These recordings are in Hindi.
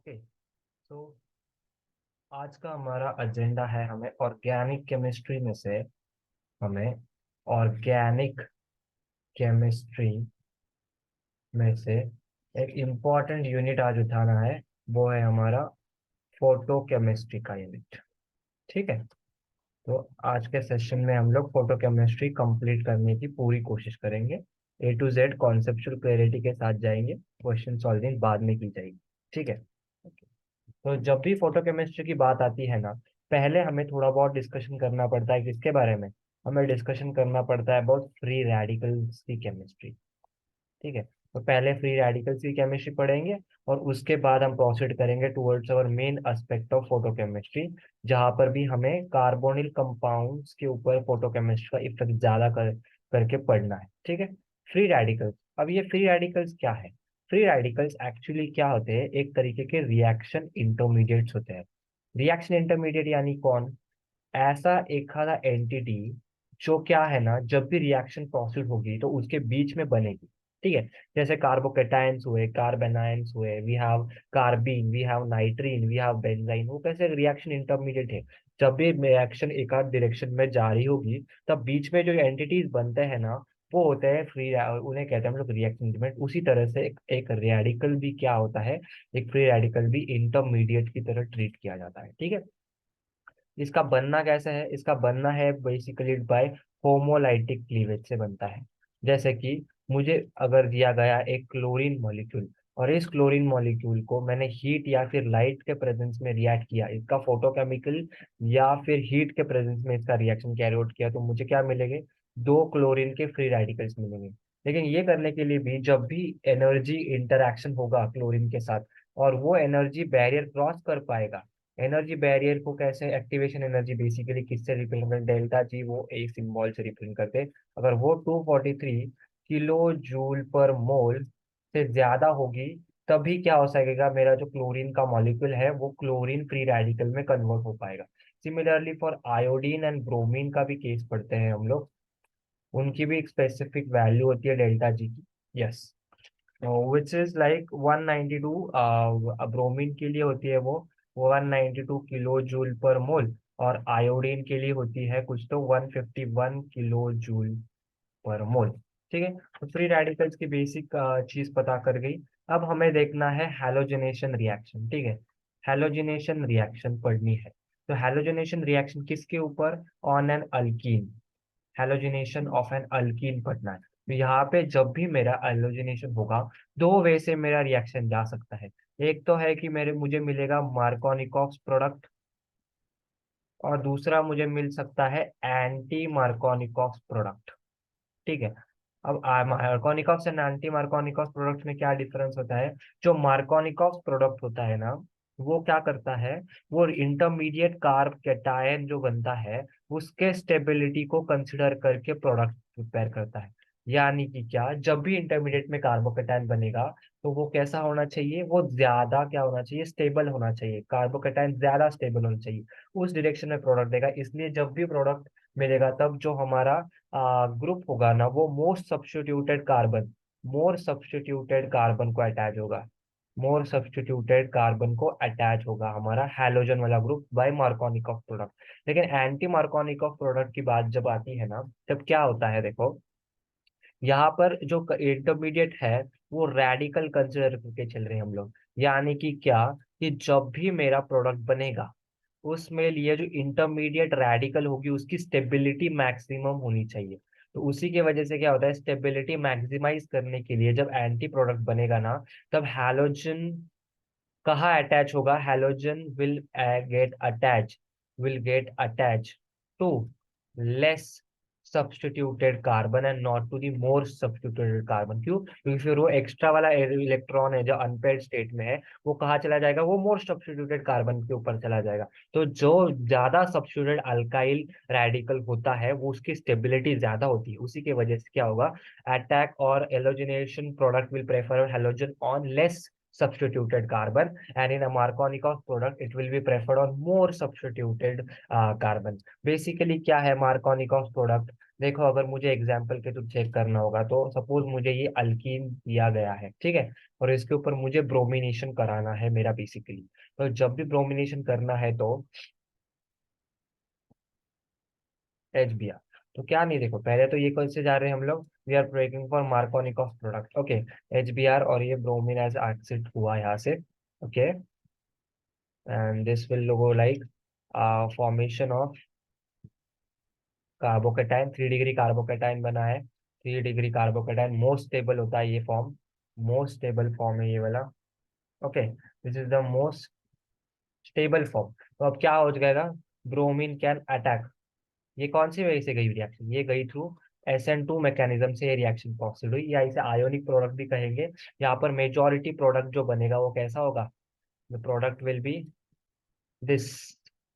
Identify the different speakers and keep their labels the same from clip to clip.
Speaker 1: ओके। तो आज का हमारा एजेंडा है, हमें ऑर्गेनिक केमिस्ट्री में से हमें ऑर्गेनिक केमिस्ट्री में से एक इम्पॉर्टेंट यूनिट आज उठाना है। वो है हमारा फोटो केमिस्ट्री का यूनिट। ठीक है। तो आज के सेशन में हम लोग फोटो केमिस्ट्री कंप्लीट करने की पूरी कोशिश करेंगे। A to Z conceptual clarity के साथ जाएंगे, क्वेश्चन सॉल्विंग बाद में की जाएगी। ठीक है। तो जब भी फोटो केमिस्ट्री की बात आती है ना, पहले हमें थोड़ा बहुत डिस्कशन करना पड़ता है। किसके बारे में? हमें डिस्कशन करना पड़ता है अबाउट फ्री रेडिकल्स की केमिस्ट्री। ठीक है। तो पहले फ्री रेडिकल्स की केमिस्ट्री पढ़ेंगे और उसके बाद हम प्रोसीड करेंगे towards our main aspect of photo chemistry, जहां पर भी हमें कार्बोनिल कंपाउंड्स के ऊपर फोटो केमिस्ट्री का इफेक्ट ज्यादा करके पढ़ना है। ठीक है। फ्री रेडिकल्स, अब ये फ्री रेडिकल्स क्या है? फ्री रेडिकल्स एक्चुअली क्या होते हैं? एक तरीके के रिएक्शन इंटरमीडिएट्स होते हैं। रिएक्शन इंटरमीडिएट यानी कौन? ऐसा एक आधा एंटिटी जो क्या है ना, जब भी रिएक्शन प्रोसीड होगी तो उसके बीच में बनेगी। ठीक है। जैसे कार्बोकेटायंस हुए, कार्बेनायंस हुए, we have carbene, we have nitrene, we have benzyne. वो कैसे रिएक्शन इंटरमीडिएट है। जब भी रिएक्शन एक आध डायरेक्शन में जारी होगी तब बीच में जो एंटिटीज बनते हैं ना, वो होते हैं फ्री, उन्हें कहते हैं हम लोग रिएक्शन इंटरमीडिएट। उसी तरह से एक रेडिकल भी क्या होता है, एक फ्री रेडिकल भी इंटरमीडिएट की तरह ट्रीट किया जाता है। ठीक है। इसका बनना कैसे है? इसका बनना है बेसिकली बाय होमोलाइटिक क्लीवेज से बनता है। जैसे कि मुझे अगर दिया गया एक क्लोरीन मॉलिक्यूल, और इस क्लोरीन मॉलिक्यूल को मैंने हीट या फिर लाइट के प्रेजेंस में रिएक्ट किया, इसका फोटोकेमिकल या फिर हीट के प्रेजेंस में इसका रिएक्शन कैरी आउट किया, तो मुझे क्या मिलेंगे? दो क्लोरीन के फ्री रेडिकल्स मिलेंगे। लेकिन ये करने के लिए भी जब भी एनर्जी इंटरैक्शन होगा क्लोरीन के साथ, और वो एनर्जी बैरियर क्रॉस कर पाएगा। एनर्जी बैरियर को कैसे? एक्टिवेशन एनर्जी बेसिकली किससे रिप्रेजेंट करते? डेल्टा जी, वो एक सिंबल से रिप्रेजेंट करते हैं। अगर वो 243 किलो जूल पर मोल से ज्यादा होगी, तभी क्या हो सकेगा, मेरा जो क्लोरीन का मॉलिक्यूल है वो क्लोरीन फ्री रेडिकल में कन्वर्ट हो पाएगा। Similarly for iodine and bromine का भी केस पढ़ते हैं हम लोग। उनकी भी एक स्पेसिफिक वैल्यू होती है डेल्टा जी की। Yes. Which is like 192। Bromine के लिए होती है वो 192 किलो जूल पर मोल, और आयोडीन के लिए होती है कुछ तो 151 किलो जूल पर मोल। ठीक है। तो फ्री रेडिकल्स की बेसिक चीज पता कर गई। अब हमें देखना है हैलोजनेशन रिएक्शन। ठीक है। हैलोजनेशन रिएक्शन पढ़नी है। तो हैलोजनेशन रिएक्शन किसके ऊपर? On an alkene. Halogenation of an alkene पढ़ना है। तो यहाँ पे जब भी मेरा हेलोजिनेशन होगा, दो वे से मेरा रिएक्शन जा सकता है। एक तो है कि मेरे मुझे मिलेगा मार्कोनिकॉफ प्रोडक्ट, और दूसरा मुझे मिल सकता है एंटी मार्कोनिकॉफ प्रोडक्ट। ठीक है। अब मार्कोनिकॉफ से एंटी मार्कोनिकॉफ प्रोडक्ट में क्या डिफरेंस होता है? जो मार्कोनिकॉफ प्रोडक्ट होता है ना, वो क्या करता है, वो इंटरमीडिएट कार्ब कैटायन जो बनता है उसके स्टेबिलिटी को कंसिडर करके प्रोडक्ट प्रिपेयर करता है। यानी कि क्या, जब भी इंटरमीडिएट में कार्बोकेटायन बनेगा तो वो कैसा होना चाहिए? वो ज्यादा क्या होना चाहिए? स्टेबल होना चाहिए। कार्बोकेटायन ज्यादा स्टेबल होना चाहिए, उस डायरेक्शन में प्रोडक्ट देगा। इसलिए जब भी प्रोडक्ट मिलेगा तब जो हमारा ग्रुप होगा ना, वो मोर सब्स्टिट्यूटेड कार्बन को अटैच होगा। मोर सब्स्टिट्यूटेड कार्बन को अटैच होगा हमारा हैलोजन वाला ग्रुप बाय मार्कोनिकॉफ प्रोडक्ट। लेकिन एंटी मार्कोनिकॉफ प्रोडक्ट की बात जब आती है ना, तब क्या होता है देखो, यहाँ पर जो इंटरमीडिएट है वो रेडिकल कंसिडर करके चल रहे हैं हम लोग। यानी कि क्या, कि जब भी मेरा प्रोडक्ट बनेगा उसमें लिए जो इंटरमीडिएट रेडिकल होगी उसकी स्टेबिलिटी मैक्सिमम होनी चाहिए। तो उसी की वजह से क्या होता है, स्टेबिलिटी मैक्सिमाइज करने के लिए जब एंटी प्रोडक्ट बनेगा ना, तब हैलोजन कहाँ अटैच होगा? Halogen will get attach to less substituted carbon and not to the more substituted carbon. क्यों? क्योंकि फिर वो एक्स्ट्रा वाला इलेक्ट्रॉन है जो अनपेयर्ड स्टेट में है, वो कहाँ चला जाएगा? वो मोर सब्स्टिट्यूटेड कार्बन के ऊपर चला जाएगा। तो जो ज्यादा सब्स्टिट्यूटेड अल्काइल रेडिकल होता है वो उसकी स्टेबिलिटी ज्यादा होती है। उसी की वजह से क्या होगा, अटैक और halogenation product will prefer halogen on less substituted carbon, and in a Markovnikov product it will be preferred on more substituted carbon. Basically क्या है Markovnikov प्रोडक्ट? देखो, अगर मुझे एग्जाम्पल के थ्रू चेक करना होगा, तो सपोज मुझे ये अल्कीन दिया गया है, ठीक है, और इसके ऊपर मुझे ब्रोमिनेशन कराना है मेरा बेसिकली। तो जब भी ब्रोमिनेशन करना है तो HBr। तो क्या नहीं, देखो पहले तो ये कौन से जा रहे हैं हम लोग, we are breaking for Markovnikov product, okay. HBr और ये ब्रोमीन एज ऑक्साइड हुआ यहाँ से, okay. And this will go like formation of carbocation, 3 degree carbocation बना है। 3 डिग्री कार्बोकेटाइन मोस्ट स्टेबल होता है ये फॉर्म, मोस्ट स्टेबल फॉर्म है ये वाला, okay. This is the most stable form. तो अब क्या हो जाएगा, ब्रोमीन कैन अटैक। ये कौन सी वजह से गई रिएक्शन, ये गई थ्रू SN2 मैकेनिज्म से ये रिएक्शन पॉसिबल हुई, या इसे आयोनिक प्रोडक्ट भी कहेंगे। यहाँ पर मेजॉरिटी प्रोडक्ट जो बनेगा वो कैसा होगा, the product will be this,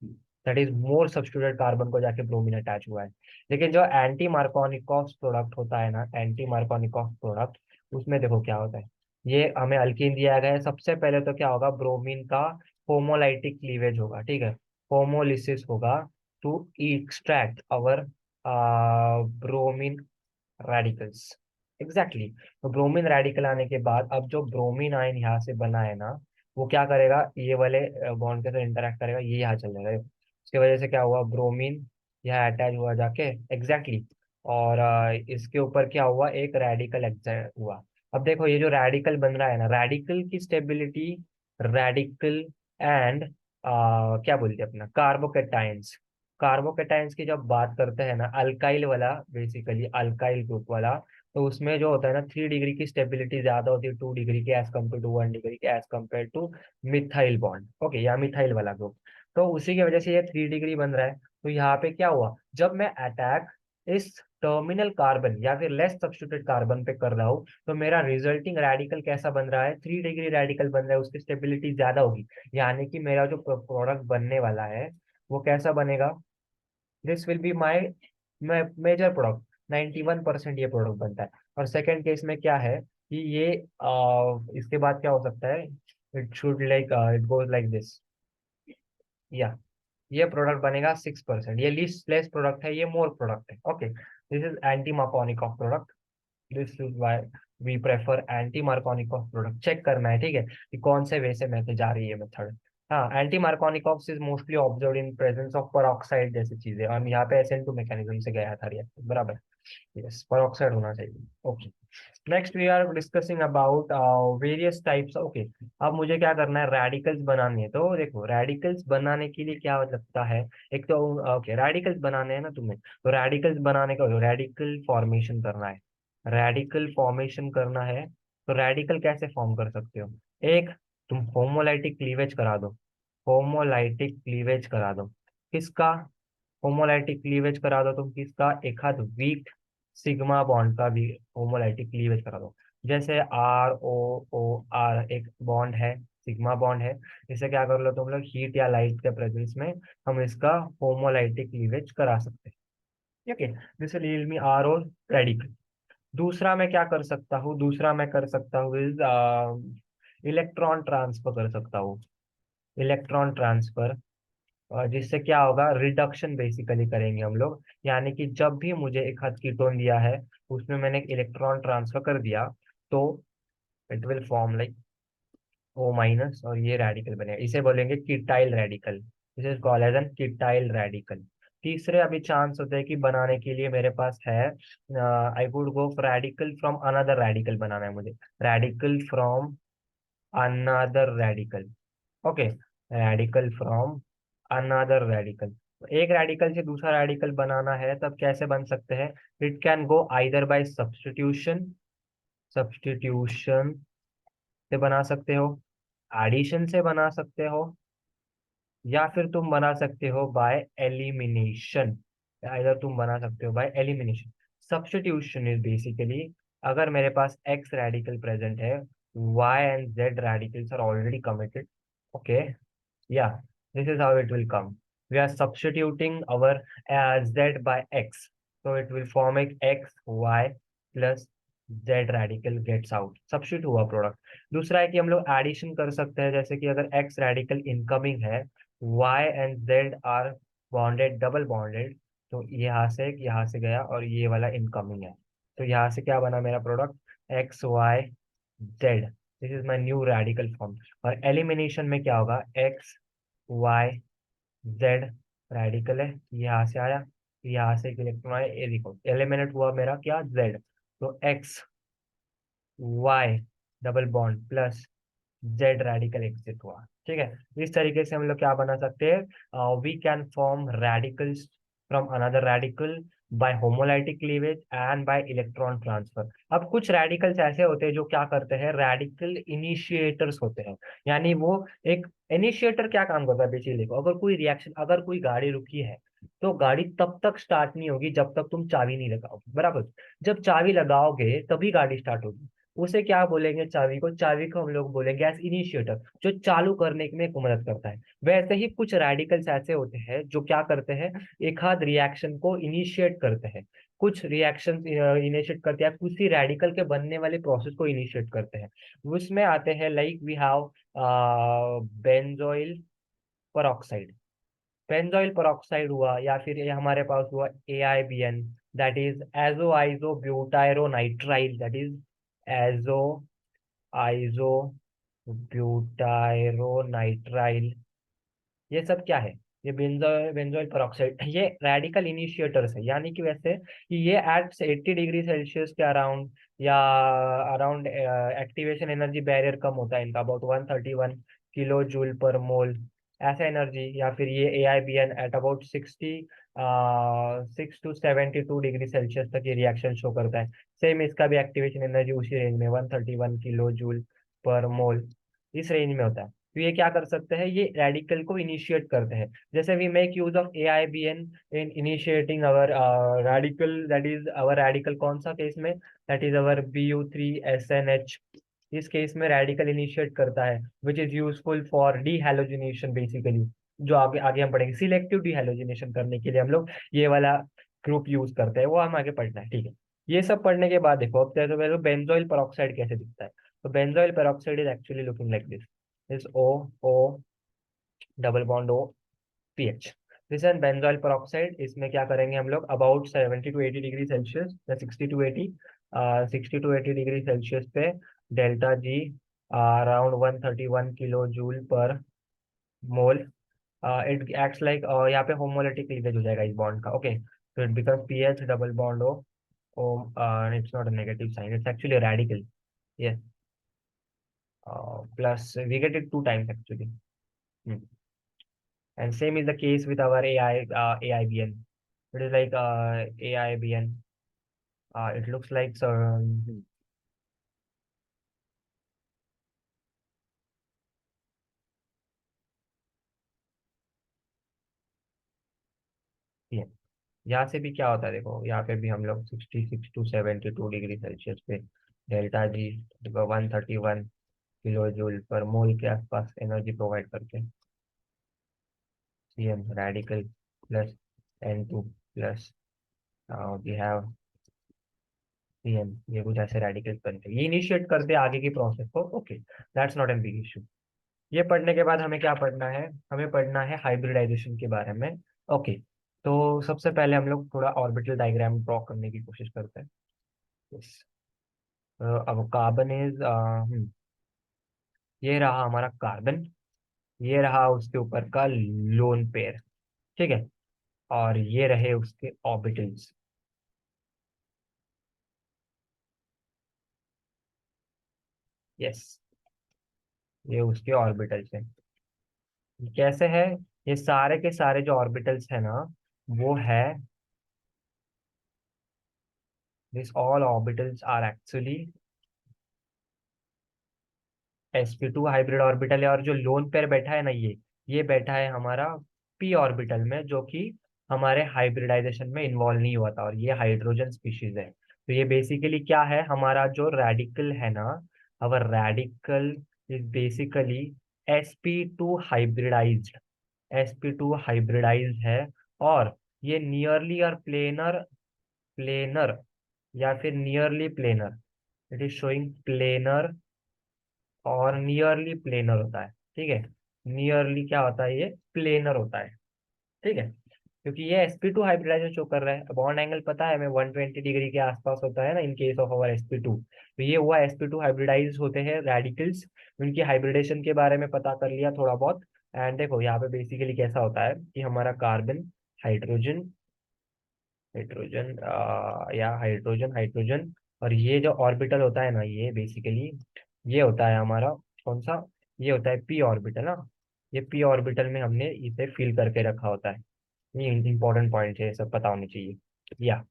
Speaker 1: that is more substituted carbon को जाके ब्रोमीन अटैच हुआ है। लेकिन जो एंटी मार्कोनिकॉफ प्रोडक्ट होता है ना, एंटी मार्कोनिकॉफ प्रोडक्ट, उसमें देखो क्या होता है। ये हमें अल्कीन दिया गया है, सबसे पहले तो क्या होगा, ब्रोमीन का होमोलाइटिक क्लीवेज होगा, ठीक है, होमोलिसिस होगा to extract our bromine radicals, exactly. तो ब्रोमीन रेडिकल आने के बाद अब जो ब्रोमीन आयन यहाँ से बना है ना, वो क्या करेगा, ये वाले बॉन्ड के साथ इंटरेक्ट करेगा, ये यहाँ चल जाएगा। इसकी वजह से क्या हुआ, ब्रोमीन यहाँ अटैच हुआ जाके, एग्जैक्टली। और इसके ऊपर क्या हुआ, एक रेडिकल हुआ। अब देखो ये जो रेडिकल बन रहा है ना, रेडिकल की स्टेबिलिटी, रेडिकल एंड क्या बोलते हैं अपना, कार्बोकेटाइंस। कार्बोकेटाइंस की जब बात करते हैं ना, अल्काइल वाला, बेसिकली अल्काइल ग्रुप वाला, तो उसमें जो होता है ना, 3 डिग्री की स्टेबिलिटी ज्यादा होती है 2 डिग्री के एज कम्पेयर टू 1 डिग्री के, as compare to methyl bond, okay, या मिथाइल वाला ग्रुप। तो उसी की वजह से ये 3 डिग्री बन रहा है। तो यहाँ पे क्या हुआ, जब मैं अटैक इस टर्मिनल कार्बन या फिर लेस सब्स्टिट्यूटेड कार्बन पे कर रहा हूँ, तो मेरा रिजल्टिंग रेडिकल कैसा बन रहा है, 3 डिग्री रेडिकल बन रहा है, उसकी स्टेबिलिटी ज्यादा होगी। यानी कि मेरा जो प्रोडक्ट बनने वाला है वो कैसा बनेगा, this will be my major product. 91% ये प्रोडक्ट बनता है। और सेकेंड केस में क्या है कि ये इसके बाद क्या हो सकता है, it should like it goes like this, या ये प्रोडक्ट बनेगा 6%, ये लीस्ट प्लेस प्रोडक्ट है, ये मोर प्रोडक्ट है, okay. This is anti Markovnikov product, this is why we prefer anti Markovnikov product. Check करना है, ठीक है, कि कौन से वे से मेथड जा रही है मेथड। हाँ, anti Markovnikov is mostly observe in presence of peroxide जैसी चीजें, और यहाँ पे SN2 मैकेनिज्म से गया था रिएक्शन, बराबर। यस, peroxide होना चाहिए, okay. Next we are discussing about various types, okay. अब मुझे क्या करना है, रेडिकल्स बनानी है। तो देखो रेडिकल्स बनाने के लिए क्या लगता है, एक तो ओके, रेडिकल्स बनाने हैं ना तुम्हें, तो रेडिकल्स बनाने का रेडिकल फॉर्मेशन करना है, रेडिकल फॉर्मेशन करना है। तो रेडिकल कैसे फॉर्म कर सकते हो, एक, तुम होमोलाइटिक क्लीवेज करा दो, होमोलाइटिक क्लीवेज करा दो, किसका, होमोलाइटिक क्लीवेज करा दो तुम किसका, एक हाथ वीक सिग्मा बॉन्ड का भी होमोलाइटिक क्लीवेज करा दो। जैसे ROOR एक बॉन्ड है, सिग्मा बॉन्ड है, इसे क्या कर लो तुम लोग, हीट या लाइट के प्रेजेंस में हम इसका होमोलाइटिक क्लीवेज करा सकते हैं, okay. This will yield me RO radical. दूसरा मैं क्या कर सकता हूँ, दूसरा मैं कर सकता हूँ इज इलेक्ट्रॉन ट्रांसफर कर सकता हूँ, इलेक्ट्रॉन ट्रांसफर। और जिससे क्या होगा, रिडक्शन बेसिकली करेंगे हम लोग। यानी कि जब भी मुझे एक हद कीटोन दिया है, उसमें मैंने एक इलेक्ट्रॉन ट्रांसफर कर दिया, तो it will form like O-, और ये रेडिकल बनेगा, इसे बोलेंगे ketyl radical, this is called as an ketyl radical. तीसरे अभी चांस होते हैं कि बनाने के लिए मेरे पास है, I would go radical from another radical बनाना है मुझे, radical from another radical, okay, radical from another radical. एक रेडिकल से दूसरा रेडिकल बनाना है तब कैसे बन सकते हैं, it can go either bye substitution, substitution से बना सकते हो, एडिशन से बना सकते हो, या फिर तुम बना सकते हो बाय एलिमिनेशन, इधर तुम बना सकते हो by elimination. Substitution is basically, अगर मेरे पास एक्स रेडिकल प्रेजेंट है, Y and Z radicals are already committed, okay, yeah, this is how it will come. We are substituting our z by x, so it will form a x y plus Z radical gets out, substitute हुआ प्रोडक्ट। दूसरा है कि हम लोग एडिशन कर सकते हैं, जैसे कि अगर एक्स रेडिकल इनकमिंग है, Y and Z are bonded, double bonded, तो यहाँ से गया और ये वाला इनकमिंग है, तो यहाँ से क्या बना मेरा product, X Y Z, this is my new radical form. और एलिमिनेशन में क्या होगा, एक्स वाई जेड रेडिकल है, यहाँ से आया, यहाँ से एक इलेक्ट्रॉन आया, ये देखो एलिमिनेट हुआ मेरा क्या, जेड, तो X Y double bond plus Z radical exit हुआ। ठीक है, इस तरीके से हम लोग क्या बना सकते हैं, we can form radicals from another radical by homolytic cleavage and by electron transfer. अब कुछ रेडिकल्स ऐसे होते हैं जो क्या करते हैं, रेडिकल इनिशिएटर्स होते हैं, यानी वो एक इनिशिएटर क्या काम करता है बेसिकली, देखो अगर कोई रिएक्शन, अगर कोई गाड़ी रुकी है तो गाड़ी तब तक स्टार्ट नहीं होगी जब तक तुम चाबी नहीं लगाओगे, बराबर। जब चाबी लगाओगे तभी गाड़ी स्टार्ट होगी। उसे क्या बोलेंगे, चाबी को हम लोग बोलेंगे एज इनिशिएटर, जो चालू करने में मदद करता है। वैसे ही कुछ रेडिकल्स ऐसे होते हैं जो क्या करते हैं, एक आध रिएक्शन को इनिशिएट करते हैं, कुछ रिएक्शन इनिशिएट करते हैं, किसी रेडिकल के बनने वाले प्रोसेस को इनिशिएट करते हैं। उसमें आते हैं like we have benzoyl peroxide, benzoyl peroxide हुआ, या फिर ये हमारे पास हुआ AiBN, दैट इज एजो आइजो ब्यूटायरो नाइट्राइल, दैट इज एजो आइजो ब्यूटायरोनाइट्राइल। ये सब क्या है, ये बेंजोइल पेरोक्साइड, ये रेडिकल इनिशिएटर्स है, यानी कि वैसे कि ये एट 80 डिग्री सेल्सियस के अराउंड, या अराउंड एक्टिवेशन एनर्जी बैरियर कम होता है इनका, अबाउट 131 किलो जूल पर मोल ऐसा एनर्जी। या फिर ये AiBN at about 6 to 72 degree Celsius तक ये रिएक्शन शो करता है। सेम इसका भी एक्टिवेशन एनर्जी उसी रेंज में 131 किलो जूल पर मोल, इस रेंज में होता है। तो ये क्या कर सकते हैं, ये रेडिकल को इनिशिएट करते हैं। जैसे we make use of AiBN in initiating our radical, that is our radical कौन सा केस में, दैट इज अवर Bu3SNH। इस केस में रेडिकल इनिशिएट करता है, which is useful for dehalogenation basically, जो आगे आगे हम पढ़ेंगे, सिलेक्टिव डीहैलोजिनेशन करने के लिए हम लोग ये वाला ग्रुप यूज करते हैं, वो हम आगे पढ़ना है, ठीक है। ये सब पढ़ने के बाद देखो, अब तो बेंजोइल पेरोक्साइड कैसे दिखता है। तो benzoyl peroxide is actually looking like this, is O double bond O PH। This an benzoyl peroxide, इसमें क्या करेंगे हम लोग, अबाउट 70 to 80 डिग्री सेल्सियस या 60 to 80 डिग्री सेल्सियस पे डेल्टा जी अराउंड 131 किलो जूल पर मोल, इट एक्ट्स लाइक, यहाँ पे होमोलिटिक क्लीवेज हो जाएगा इस बॉन्ड का, ओके। तो it becomes PH double bond O, it's not a negative sign, it's actually radical, yes, plus we get it two times actually. Hmm. And same is the case with our AIBN. It is like AIBN. It looks like so. Yeah. यहाँ से भी क्या होता है देखो, यहाँ पे भी हम लोग 66 to 72 डिग्री सेल्सियस पे डेल्टा जी 131 किलो जूल पर मोल के आसपास एनर्जी प्रोवाइड करते हैं। CM radical plus N2 plus we have CM, ये कुछ ऐसे रेडिकल्स बनते हैं, ये इनिशिएट करते हैं आगे की प्रोसेस को, okay, that's not N big issue. ये पढ़ने के बाद हमें क्या पढ़ना है, हमें पढ़ना है हाइब्रिडाइजेशन के बारे में, ओके। तो सबसे पहले हम लोग थोड़ा ऑर्बिटल डायग्राम ड्रॉ करने की कोशिश करते हैं। Yes. अब कार्बन इज, ये रहा हमारा कार्बन, ये रहा उसके ऊपर का लोन पेयर, ठीक है, और ये रहे उसके ऑर्बिटल्स। यस, ये उसके ऑर्बिटल्स हैं। ये कैसे है, ये सारे के सारे जो ऑर्बिटल्स है ना, वो है, this all orbitals are actually sp2 hybrid orbital है। और जो लोन पेयर बैठा है ना, ये बैठा है हमारा p ऑर्बिटल में, जो कि हमारे हाइब्रिडाइजेशन में इन्वॉल्व नहीं हुआ था, और ये हाइड्रोजन स्पीशीज है। तो ये बेसिकली क्या है, हमारा जो रेडिकल है ना, our radical is basically sp2 hybridised, sp2 hybridised है। और ये नियरली और प्लेनर, प्लेनर या फिर nearly planar, it is showing planar और नियरली प्लेनर होता है। ठीक है, नियरली क्या होता है, ये प्लेनर होता है। ठीक है, क्योंकि ये sp2 हाइब्रिडाइजेशन शो कर रहा है। बॉन्ड एंगल पता है हमें 120 डिग्री के आसपास होता है ना, in case of our sp2। तो ये हुआ sp2 हाइब्रिडाइज होते हैं रेडिकल्स। उनकी हाइब्रिडेशन के बारे में पता कर लिया थोड़ा बहुत। एंड देखो यहाँ पे बेसिकली कैसा होता है कि हमारा कार्बन, हाइड्रोजन, हाइड्रोजन या हाइड्रोजन हाइड्रोजन, और ये जो ऑर्बिटल होता है ना, ये बेसिकली ये होता है हमारा कौन सा, ये होता है पी ऑर्बिटल ना। ये पी ऑर्बिटल में हमने इसे फिल करके रखा होता है। ये इंपॉर्टेंट पॉइंट है, ये सब पता होनी चाहिए। या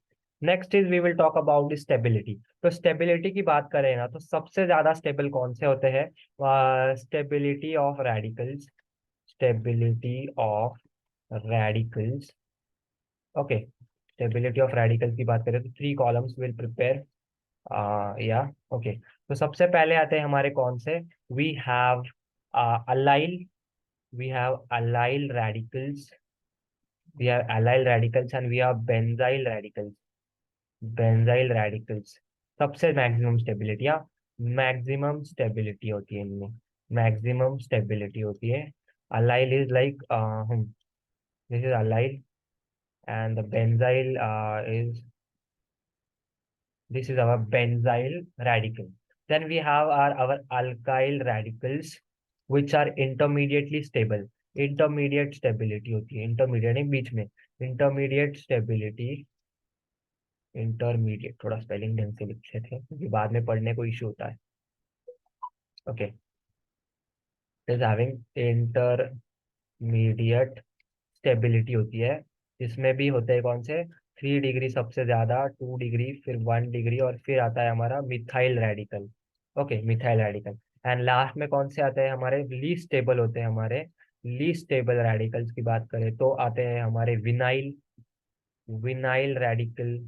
Speaker 1: next is we will talk about stability. तो स्टेबिलिटी की बात करें ना, तो सबसे ज्यादा स्टेबल कौन से होते हैं? Stability of radicals, stability of radicals. Okay, stability of radicals की बात करें तो 3 कॉलम्स विल प्रिपेयर। या ओके, तो सबसे पहले आते हैं हमारे कौन से, we have allyl, we have allyl radicals, we have allyl radicals and we have benzyl radicals, benzyl radicals। सबसे मैक्सिमम स्टेबिलिटी, या मैक्सिमम स्टेबिलिटी होती है इनमें, मैक्सिमम स्टेबिलिटी होती है। allyl is like this is allyl, and the benzyl is, this is our benzyl radical। Then we have our alkyl radicals which are intermediately stable। intermediate stability होती है, intermediate नहीं बीच में, intermediate stability, intermediate थोड़ा स्पेलिंग ढंग से लिखे थे क्योंकि बाद में पढ़ने को इशू होता है। Okay, is having intermediate stability होती है। इसमें भी होते हैं कौन से, 3 डिग्री सबसे ज्यादा, 2 डिग्री, फिर 1 डिग्री, और फिर आता है हमारा methyl radical. Okay, methyl radical. And last में कौन से आते हैं हमारे, लीस्ट स्टेबल होते हैं हमारे, लीस्ट स्टेबल रेडिकल्स की बात करें तो आते हैं हमारे विनाइल, विनाइल रेडिकल।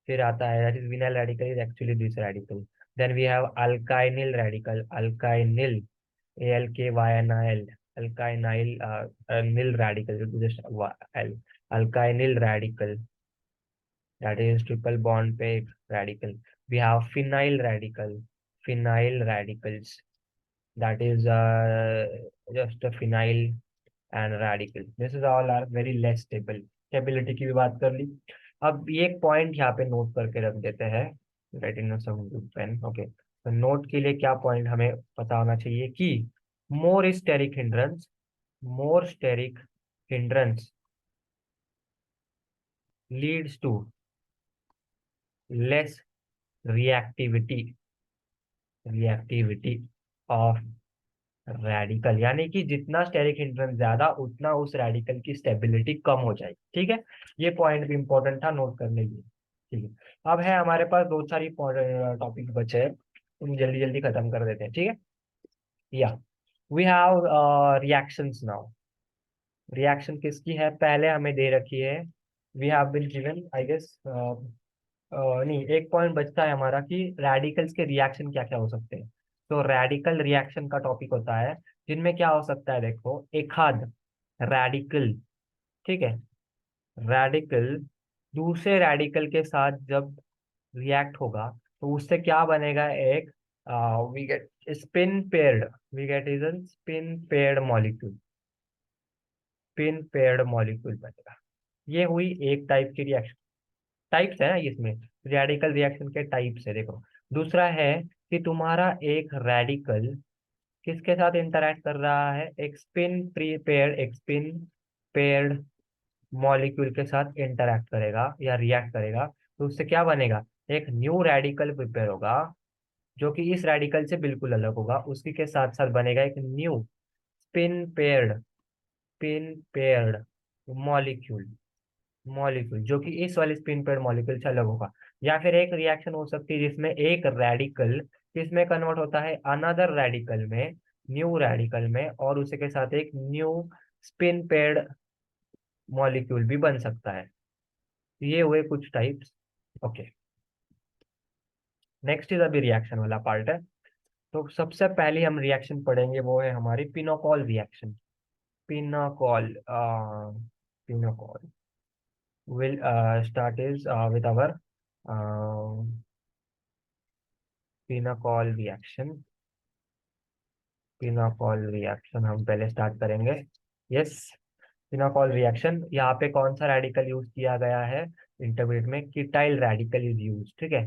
Speaker 1: फिर आता है that is vinyl radical is actually this radical. Then we have alkynyl radical, alkynyl, ALKYNIL, alkynyl nil radical, just L, alkynyl radical, that is triple bond pair radical। We have phenyl radical, phenyl radicals, that is just a phenyl and radical। This is all are very less stable। Stability की भी बात कर ली। अब ये एक पॉइंट यहाँ पे नोट करके रख देते हैं, राइटिंग सम पेन। ओके, तो नोट के लिए क्या पॉइंट हमें पता होना चाहिए कि more steric hindrance, more steric hindrance leads to less reactivity, reactivity of radical. यानी कि जितना स्टेरिक हिंड्रेंस ज्यादा, उतना उस रेडिकल की स्टेबिलिटी कम हो जाएगी। ठीक है, ये पॉइंट भी इंपॉर्टेंट था, नोट कर लीजिए। ठीक है, अब है हमारे पास दो चार टॉपिक बचे हैं, हम जल्दी जल्दी खत्म कर देते हैं। ठीक है, या we have reactions now. Reaction किसकी है, पहले हमें दे रखी है, we have been given I guess, नहीं एक पॉइंट बचता है हमारा कि रेडिकल्स के रिएक्शन क्या क्या हो सकते हैं। तो रेडिकल रिएक्शन का टॉपिक होता है जिनमें क्या हो सकता है, देखो एक आध रेडिकल, ठीक है, रेडिकल दूसरे रेडिकल के साथ जब रिएक्ट होगा तो उससे क्या बनेगा, एक we get spin paired, we get is spin paired molecule, spin paired molecule बनेगा। ये हुई एक टाइप की रिएक्शन, टाइप्स है ना इसमें, रेडिकल रिएक्शन के टाइप्स है देखो। दूसरा है कि तुम्हारा एक रेडिकल किसके साथ इंटरेक्ट कर रहा है, एक स्पिन पेयर्ड, एक स्पिन पेयर्ड मॉलिक्यूल के साथ इंटरेक्ट करेगा या रिएक्ट करेगा, तो उससे क्या बनेगा, एक न्यू रेडिकल प्रिपेयर होगा जो कि इस रेडिकल से बिल्कुल अलग होगा। उसी के साथ साथ बनेगा एक new spin paired, spin paired molecule, molecule जो कि इस वाले स्पिन पेयर मॉलिक्यूल से अलग होगा। या फिर एक रिएक्शन हो सकती है जिसमें एक रेडिकल किसमें कन्वर्ट होता है, अनदर रेडिकल में, न्यू रेडिकल में, और उसी के साथ एक न्यू स्पिन पेयर्ड मॉलिक्यूल भी बन सकता है। ये हुए कुछ टाइप्स। ओके, नेक्स्ट इज अभी रिएक्शन वाला पार्ट है। तो सबसे पहले हम रिएक्शन पढ़ेंगे, वो है हमारी pinacol reaction. Pinacol, pinacol will start is with our uh, pinacol reaction, pinacol reaction हम पहले स्टार्ट करेंगे। यस, फिनोल रिएक्शन, यहाँ पे कौन सा रेडिकल यूज किया गया है? इंटरमीडिएट में कीटाइल रेडिकल इज यूज, ठीक है।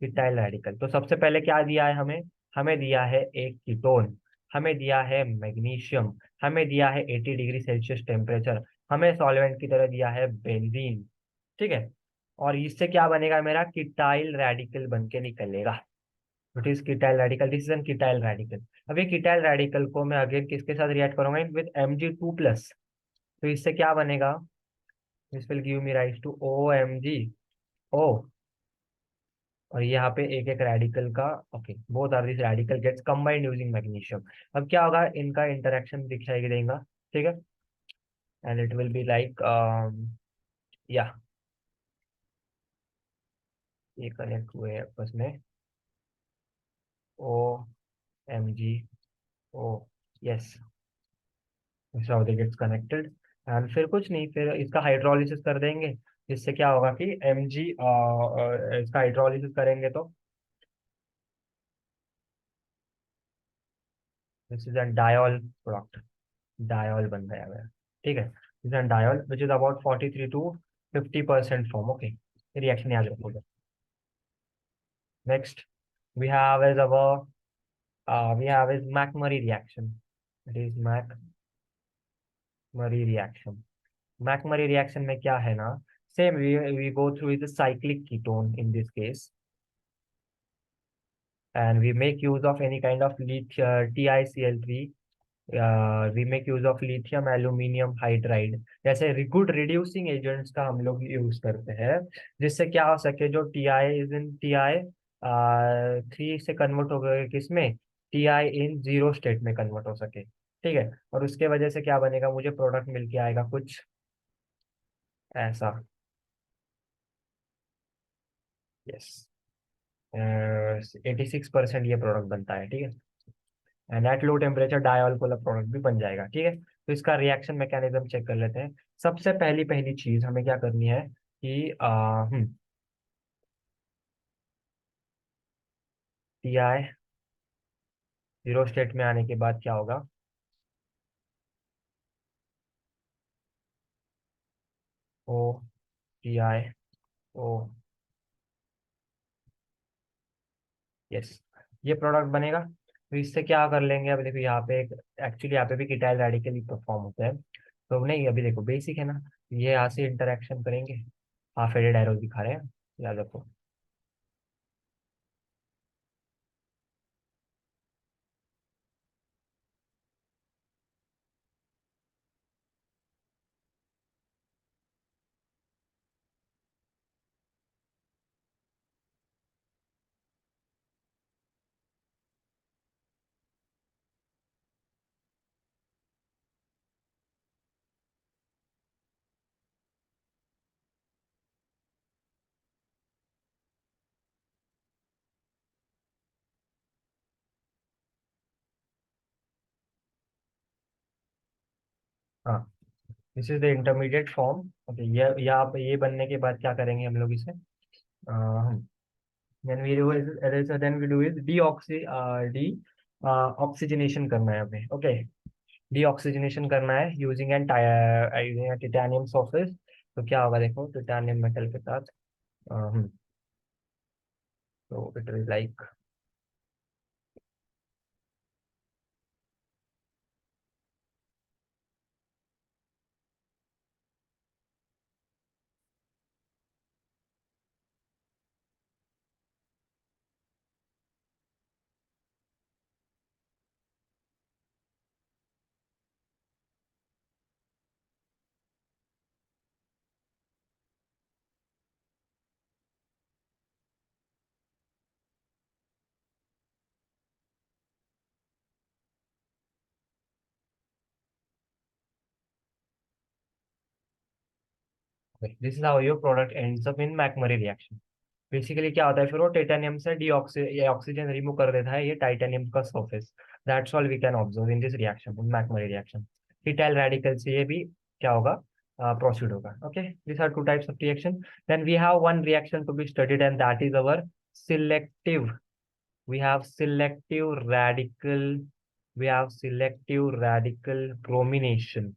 Speaker 1: कीटाइल रेडिकल, तो सबसे पहले क्या दिया है हमें? हमें दिया है एक कीटोन, हमें दिया है मैग्नीशियम, हमें दिया है 80 डिग्री सेल्सियस टेम्परेचर, हमें सॉल्वेंट की तरह दिया है बेंजीन, ठीक है। और इससे क्या बनेगा? मेरा कीटाइल रेडिकल बन के निकलेगा। What is ketyl radical? This is an ketyl radical. अब ये कीटाइल रेडिकल को मैं अगेन किसके साथ रिएक्ट करूंगा? With Mg2+। तो इससे क्या बनेगा? This will give me rise to OMgO। और यहाँ पे एक एक रेडिकल का, okay, both are this radical gets combined using magnesium. अब क्या होगा? इनका इंटरेक्शन दिखाई देगा, ठीक है। And it will be like, या ये कनेक्ट हुए आपस में, OMgO, yes, how they gets connected. And फिर कुछ नहीं, फिर इसका हाइड्रोलिसिस कर देंगे, जिससे क्या होगा कि इसका हाइड्रोलिसिस करेंगे तो this is an diol product, diol बन गया है, ठीक है। This an diol which is about 43 to 50% form, okay. Reaction याद रखोगे। Next we have is our we have is McMurry reaction. It is McMurry reaction. McMurry reaction में क्या है ना, same we go through is cyclic ketone in this case, and we make use of any kind of TiCl3, we make use of lithium aluminium hydride जैसे गुड रिड्यूसिंग एजेंट्स का हम लोग यूज करते हैं, जिससे क्या हो सके, जो TI इज इन TI3 से कन्वर्ट हो गए किसमें? TI इन जीरो स्टेट में कन्वर्ट हो सके, ठीक है। और उसके वजह से क्या बनेगा? मुझे प्रोडक्ट मिल के आएगा कुछ ऐसा, यस, 86% ये प्रोडक्ट बनता है, ठीक है। And at low temperature diol वाला प्रोडक्ट भी बन जाएगा, ठीक है। तो इसका रिएक्शन मैकेनिज्म चेक कर लेते हैं। सबसे पहली पहली चीज हमें क्या करनी है कि TI जीरो स्टेट में आने के बाद क्या होगा? ओ, TiO, यस, ये प्रोडक्ट बनेगा। तो इससे क्या कर लेंगे? अब देखो यहाँ पे एक, एक्चुअली यहाँ पे भी कीटाइल रेडिकल ही परफॉर्म होता है, तो नहीं, अभी देखो बेसिक है ना, ये यहाँ से इंटरेक्शन करेंगे, हाफ एडेड एरो दिखा रहे हैं, याद रखो। हाँ, this is the intermediate form, okay. ये यहाँ पे ये बनने के बाद क्या करेंगे हम लोग इसे? Then we do is then we do is deoxygenation करना है हमें, ओके। डी ऑक्सीजनेशन करना है using an using titanium sources. तो क्या होगा? देखो, टिटेनियम मेटल के साथ, तो it is like, this is how your product ends up in McMurry reaction. Basically क्या होता है, फिर वो टाइटेनियम से ये ऑक्सीजन रिमूव कर देता है, ये टाइटेनियम का surface. That's all we can observe in this reaction, in McMurry reaction. Ketyl radical से ये भी क्या होगा? प्रोसीड होगा, okay. This are two types of reaction. Then we have one reaction to be studied and that is our selective we have selective radical, we have selective radical bromination,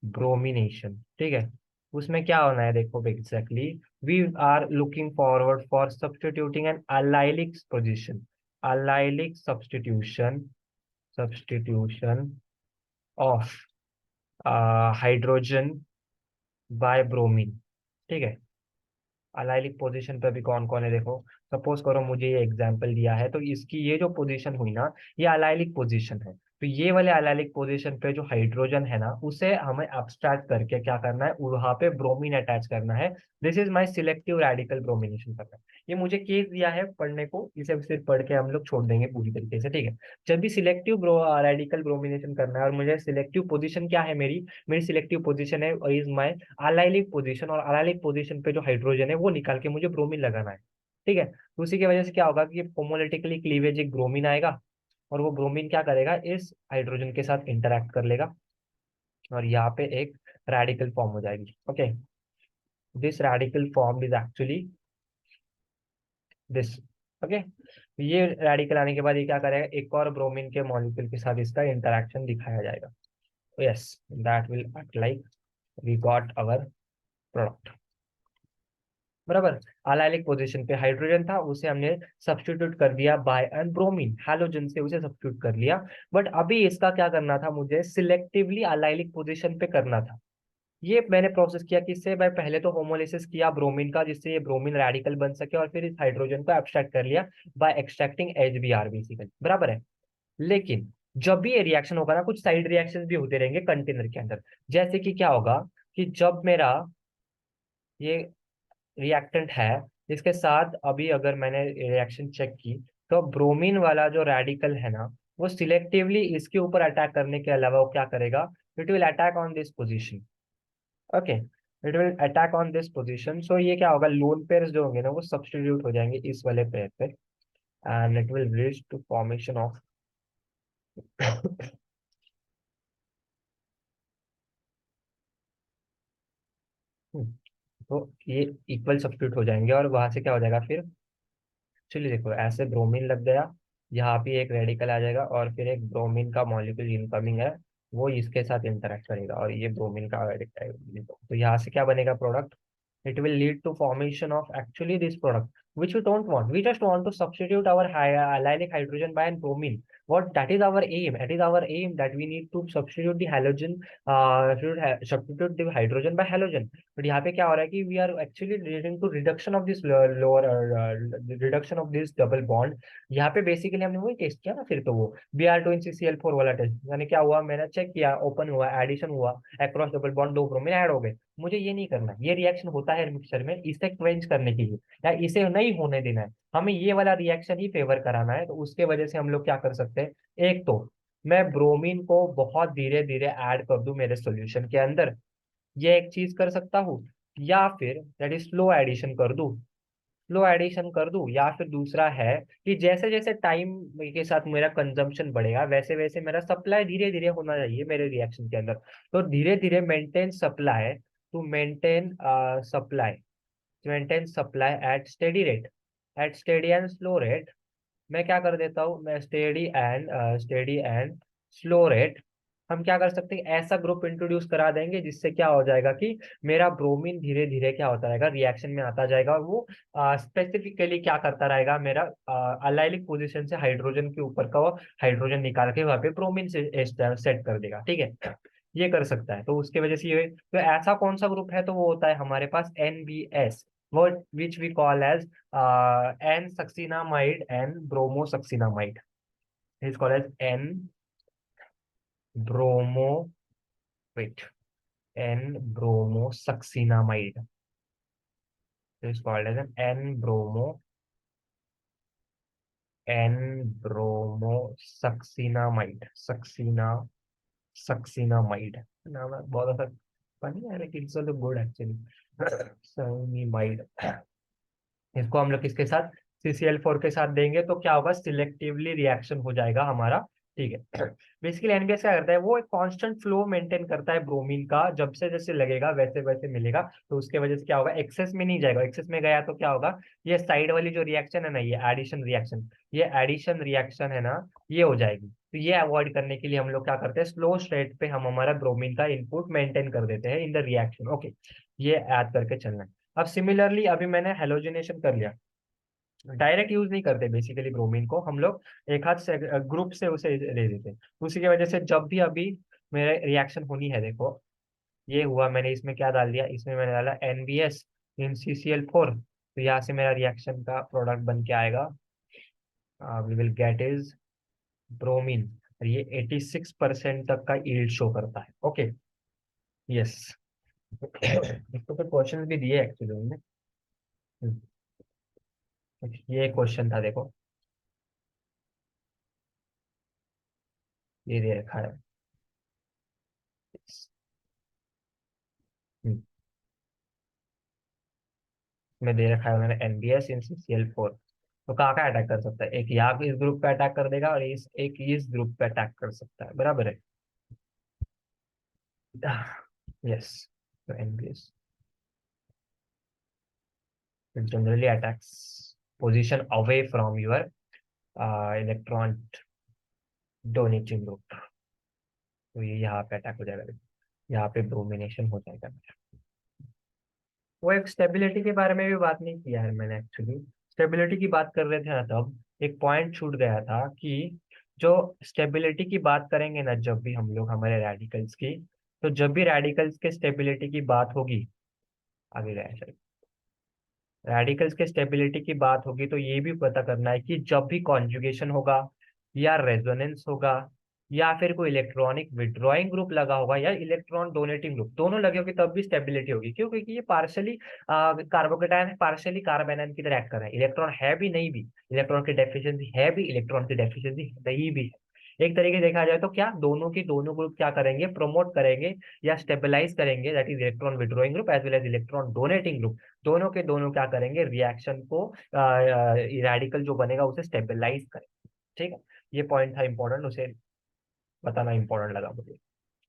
Speaker 1: bromination, ठीक है। उसमें क्या होना है देखो exactly, we are looking forward for substituting N allylic position, allylic substitution, substitution of hydrogen bye bromine, ठीक है। अलाइलिक पोजीशन पे भी कौन कौन है देखो, सपोज करो मुझे ये एग्जांपल दिया है, तो इसकी ये जो पोजीशन हुई ना, ये अलाइलिक पोजीशन है। तो ये वाले अलाइलिक पोजीशन पे जो हाइड्रोजन है ना, उसे हमें अब्स्ट्रैक्ट करके क्या करना है, वहां पे ब्रोमीन अटैच करना है। This is my selective radical bromination करना है। ये मुझे केस दिया है पढ़ने को, इसे सिर्फ पढ़ के हम लोग छोड़ देंगे पूरी तरीके से, ठीक है। जब भी सिलेक्टिव रेडिकल ब्रोमिनेशन करना है और मुझे सिलेक्टिव पोजीशन क्या है, मेरी मेरी सिलेक्टिव पोजीशन है इज माय अलाइलिक पोजीशन, और अलाइलिक पोजीशन पे जो हाइड्रोजन है वो निकाल के मुझे ब्रोमीन लगाना है, ठीक है। तो उसी की वजह से क्या होगा कि होमोलिटिकली क्लीवेज एक ब्रोमीन आएगा, और वो ब्रोमीन क्या करेगा, इस हाइड्रोजन के साथ इंटरैक्ट कर लेगा, और यहाँ पे एक रेडिकल फॉर्म हो जाएगी। Okay, this radical form is actually this. Okay, ये रेडिकल आने के बाद ये क्या करेगा, एक और ब्रोमीन के मॉलिक्यूल के साथ इसका इंटरैक्शन दिखाया जाएगा। Yes, that will act like we got our product, बराबर। अलाइलिक पोजीशन पे हाइड्रोजन था, उसे हमने सब्स्टिट्यूट कर दिया बाय एन ब्रोमीन, हैलोजन से उसे सब्स्टिट्यूट कर लिया। बट अभी इसका क्या करना था, मुझे सिलेक्टिवली अलाइलिक पोजीशन पे करना था। ये मैंने प्रोसेस किया किससे, मैं पहले तो होमोलिसिस किया ब्रोमीन का, जिससे ये ब्रोमीन रेडिकल बन सके, और फिर इस हाइड्रोजन को एब्स्ट्रैक्ट कर लिया बाय एक्सट्रैक्टिंग HBr बेसिकली, बराबर है। लेकिन जब भी ये रिएक्शन होगा ना, कुछ साइड रिएक्शन भी होते रहेंगे कंटेनर के अंदर। जैसे कि क्या होगा कि जब मेरा ये रिएक्टेंट है, इसके साथ अभी अगर मैंने रिएक्शन चेक की, तो ब्रोमीन वाला जो रेडिकल है ना, वो सिलेक्टिवली इसके ऊपर अटैक करने के अलावा वो क्या करेगा, it will attack on this position. Okay, it will attack on this position. सो ये क्या होगा, लोन पेयर्स जो होंगे ना, वो सब्स्टिट्यूट हो जाएंगे इस वाले पेयर पे, and it will reach to formation of तो ये इक्वल सब्स्टिट्यूट हो जाएंगे, और वहां से क्या हो जाएगा फिर, चलिए देखो, ऐसे ब्रोमीन लग गया, यहाँ पे एक रेडिकल आ जाएगा, और फिर एक ब्रोमीन का मॉलिक्यूल इनकमिंग है, वो इसके साथ इंटरेक्ट करेगा, और ये ब्रोमीन का रेडिकल, तो यहाँ से क्या बनेगा product, it will lead to formation of actually this product which we don't want. We just want to substitute our allylic hydrogen by an bromine. What that is our aim, it is our aim that we need to substitute the halogen, substitute the hydrogen by halogen. But यहाँ पे क्या हो रहा है कि we are actually leading to reduction of this lower reduction of this double bond. यहाँ पे बेसिकली हमने वही टेस्ट किया ना, फिर तो वो Br2NCCl4 वाला टेस्ट, यानी क्या हुआ, मैंने चेक किया, ओपन हुआ, एडिशन हुआ, अक्रॉस डबल बॉन्ड दो ब्रोमीन ऐड हो गए। मुझे ये नहीं करना, ये रिएक्शन होता है मिक्सचर में इसे क्वेंच करने के लिए, या इसे नहीं होने देना है, हमें ये वाला रिएक्शन ही फेवर कराना है। तो उसके वजह से हम लोग क्या कर सकते हैं, एक तो मैं ब्रोमीन को बहुत धीरे धीरे ऐड कर दूं मेरे सॉल्यूशन के अंदर, ये एक चीज कर सकता हूँ, या फिर दैट इज स्लो एडिशन कर दूं, स्लो एडिशन कर दूं, या फिर दूसरा है कि जैसे जैसे टाइम के साथ मेरा कंजम्पशन बढ़ेगा, वैसे वैसे मेरा सप्लाई धीरे धीरे होना चाहिए मेरे रिएक्शन के अंदर। तो धीरे धीरे maintain supply to maintain supply at steady rate, at steady and slow rate. मैं क्या कर देता हूँ, मैं स्टेडी एंड स्लो रेट, हम क्या कर सकते हैं, ऐसा ग्रुप इंट्रोड्यूस करा देंगे जिससे क्या हो जाएगा कि मेरा ब्रोमीन धीरे धीरे क्या होता रहेगा, रिएक्शन में आता जाएगा, और वो स्पेसिफिकली क्या करता रहेगा, मेरा अलाइलिक पोजीशन से हाइड्रोजन के ऊपर का वो हाइड्रोजन निकाल के वहां पे ब्रोमीन से सेट कर देगा, ठीक है। ये कर सकता है, तो उसके वजह से ये, तो ऐसा कौन सा ग्रुप है, तो वो होता है हमारे पास NBS, वो which we call as N succinamide and bromosaccinamide, is called as N bromo wait N bromosuccinamide, is called as an N bromosuccinamide, succinamide नाम है, बहुत अच्छा फनी है, लेकिन इट्स गुड एक्चुअली, सैनिमाइड। इसको हम लोग किसके साथ, CCl4 के साथ देंगे, तो क्या होगा, सिलेक्टिवली रिएक्शन हो जाएगा हमारा ठीक है। बेसिकली एनबीएस क्या करता है, वो एक कांस्टेंट फ्लो मेंटेन करता है ब्रोमीन का, जब से जैसे लगेगा वैसे वैसे मिलेगा। तो उसके वजह से क्या होगा, एक्सेस में नहीं जाएगा, एक्सेस में गया तो क्या होगा, ये साइड वाली जो रिएक्शन है ना, ये एडिशन रिएक्शन, ये एडिशन रिएक्शन है ना, ये हो जाएगी। तो ये अवॉइड करने के लिए हम लोग क्या करते हैं, स्लो स्टेट पे हम हमारा ब्रोमीन का इनपुट मेंटेन कर देते हैं इन द रिएक्शन। ओके, ये ऐड करके चलना है। अब सिमिलरली अभी मैंने हेलोजिनेशन कर लिया, डायरेक्ट यूज नहीं करते बेसिकली ब्रोमीन को हम लोग, एक हाथ से ग्रुप से उसे ले लेते हैं। उसी की वजह से जब भी अभी मेरे रिएक्शन होनी है, देखो ये हुआ, मैंने इसमें क्या डाल दिया, इसमें मैंने डाला NbS इन CCl4। तो यहाँ से मेरा रिएक्शन का प्रोडक्ट बन के आएगा, we will get is bromine. और ये 86% तक का यील्ड शो करता है। Okay, yes. इसको तो क्वेश्चन भी दिए एक्चुअली उन्होंने। ये क्वेश्चन था देखो, ये दे रखा है। हम्म, में दे रखा है उन्होंने NbS इन CCl4। तो कहाँ का अटैक कर सकता है, एक यहाँ इस ग्रुप पे अटैक कर देगा, और इस ग्रुप पे अटैक कर सकता है, बराबर है। यस, तो NbS generally attacks position away from your electron donating group. तो ये यहाँ पे अटैक हो जाएगा, यहाँ पे ब्रोमिनेशन हो जाएगा। वो एक स्टेबिलिटी के बारे में भी बात नहीं किया है मैंने एक्चुअली। स्टेबिलिटी की बात कर रहे थे ना, तब एक पॉइंट छूट गया था कि जो स्टेबिलिटी की बात करेंगे ना, जब भी हम लोग हमारे रेडिकल्स की, तो जब भी रेडिकल्स के स्टेबिलिटी की बात होगी, आगे गया, रेडिकल्स के स्टेबिलिटी की बात होगी, तो ये भी पता करना है कि जब भी कॉन्जुगेशन होगा, या रेजोनेंस होगा, या फिर कोई इलेक्ट्रॉनिक विड्रॉइंग ग्रुप लगा होगा, या इलेक्ट्रॉन डोनेटिंग ग्रुप दोनों लगे होंगे, तब भी स्टेबिलिटी होगी। क्यों? क्योंकि ये पार्शली कार्बोकेटायन है, पार्शली कार्बोनाइन की तरह एक्ट कर रहा है। इलेक्ट्रॉन है भी नहीं भी, इलेक्ट्रॉन की डेफिशिएंसी है भी, इलेक्ट्रॉन की डेफिशिएंसी नहीं भी है। एक तरीके से देखा जाए तो क्या दोनों की दोनों ग्रुप क्या करेंगे, प्रमोट करेंगे या स्टेबलाइज करेंगे, that is electron withdrawing group as well as electron donating group. दोनों के दोनों क्या करेंगे, रिएक्शन को रेडिकल जो बनेगा उसे स्टेबलाइज करेंगे। ठीक है, ये पॉइंट था इंपॉर्टेंट, उसे बताना इंपॉर्टेंट लगा मुझे।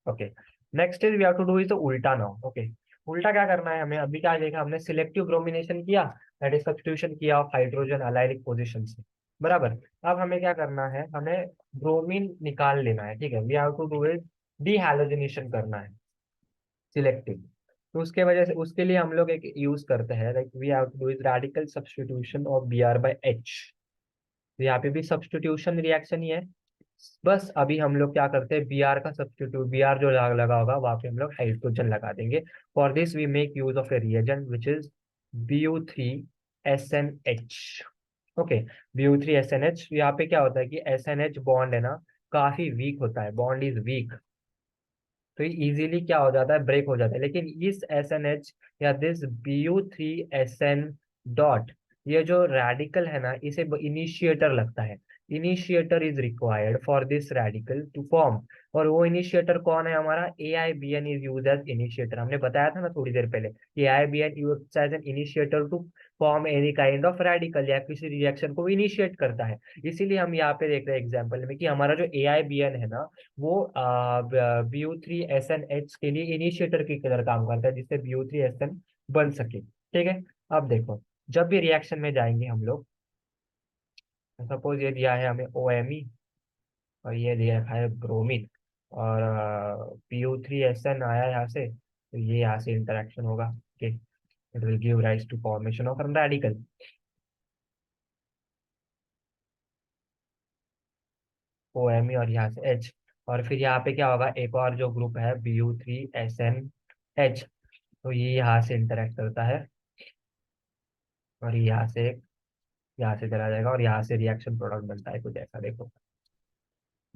Speaker 1: Okay, next is we have to do is the उल्टा नाउ। ओके, उल्टा क्या करना है हमें, अभी क्या देखा हमने, सिलेक्टिव ब्रोमिनेशन किया, दैट इज सब्स्टिट्यूशन किया ऑफ हाइड्रोजन अलाइलिक पोजीशन से, बराबर। अब हमें क्या करना है, हमें ब्रोमीन निकाल लेना है। ठीक है, we have to do is dehalogenation करना है, सिलेक्टिव। तो उसके वजह से, उसके लिए हम लोग एक यूज करते हैं, like we have to do is radical substitution of Br/H। तो यहाँ पे भी सब्स्टिट्यूशन रिएक्शन ही है, बस अभी हम लोग क्या करते हैं, Br का सब्स्टिट्यूट, Br जो लगा होगा वहां पे हम लोग हाइड्रोजन लगा देंगे। For this we make use of a reagent which is Bu3SNH। Okay, Bu3SNH, यहाँ पे क्या होता है कि SNH बॉन्ड है ना, काफी वीक होता है, बॉन्ड इज वीक, तो ये इजीली क्या हो जाता है, ब्रेक हो जाता है। लेकिन इस SNH या दिस Bu3SN डॉट, ये जो रेडिकल है ना, इसे इनिशिएटर लगता है। Initiator is required for this radical to form. और वो इनिशिएटर कौन है हमारा, AIBN is use as initiator. हमने बताया था ना थोड़ी देर पहले, AIBN use as an initiator to form any kind of radical, या किसी रिएक्शन को इनिशिएट करता है। इसीलिए हम यहाँ पे देख रहे हैं एग्जाम्पल में कि हमारा जो AIBN है ना, वो Bu3SNH के लिए इनिशिएटर की तरह काम करता है, जिससे Bu3SN बन सके। ठीक है, अब देखो, जब भी रिएक्शन में जाएंगे हम लोग, सपोज ये दिया है हमें OMe, और ये दिया है ब्रोमीन, और Bu3SN आया यहाँ से, तो ये यहाँ से इंटरेक्शन होगा। Okay, it will give rise to formation of radical, OMe और यहाँ से H। और फिर यहाँ पे क्या होगा, एक और जो ग्रुप है Bu3SNH, तो ये यहाँ से इंटरेक्ट करता है, और यहाँ से चला जाएगा, और यहाँ से रिएक्शन प्रोडक्ट बनता है कुछ ऐसा, देखो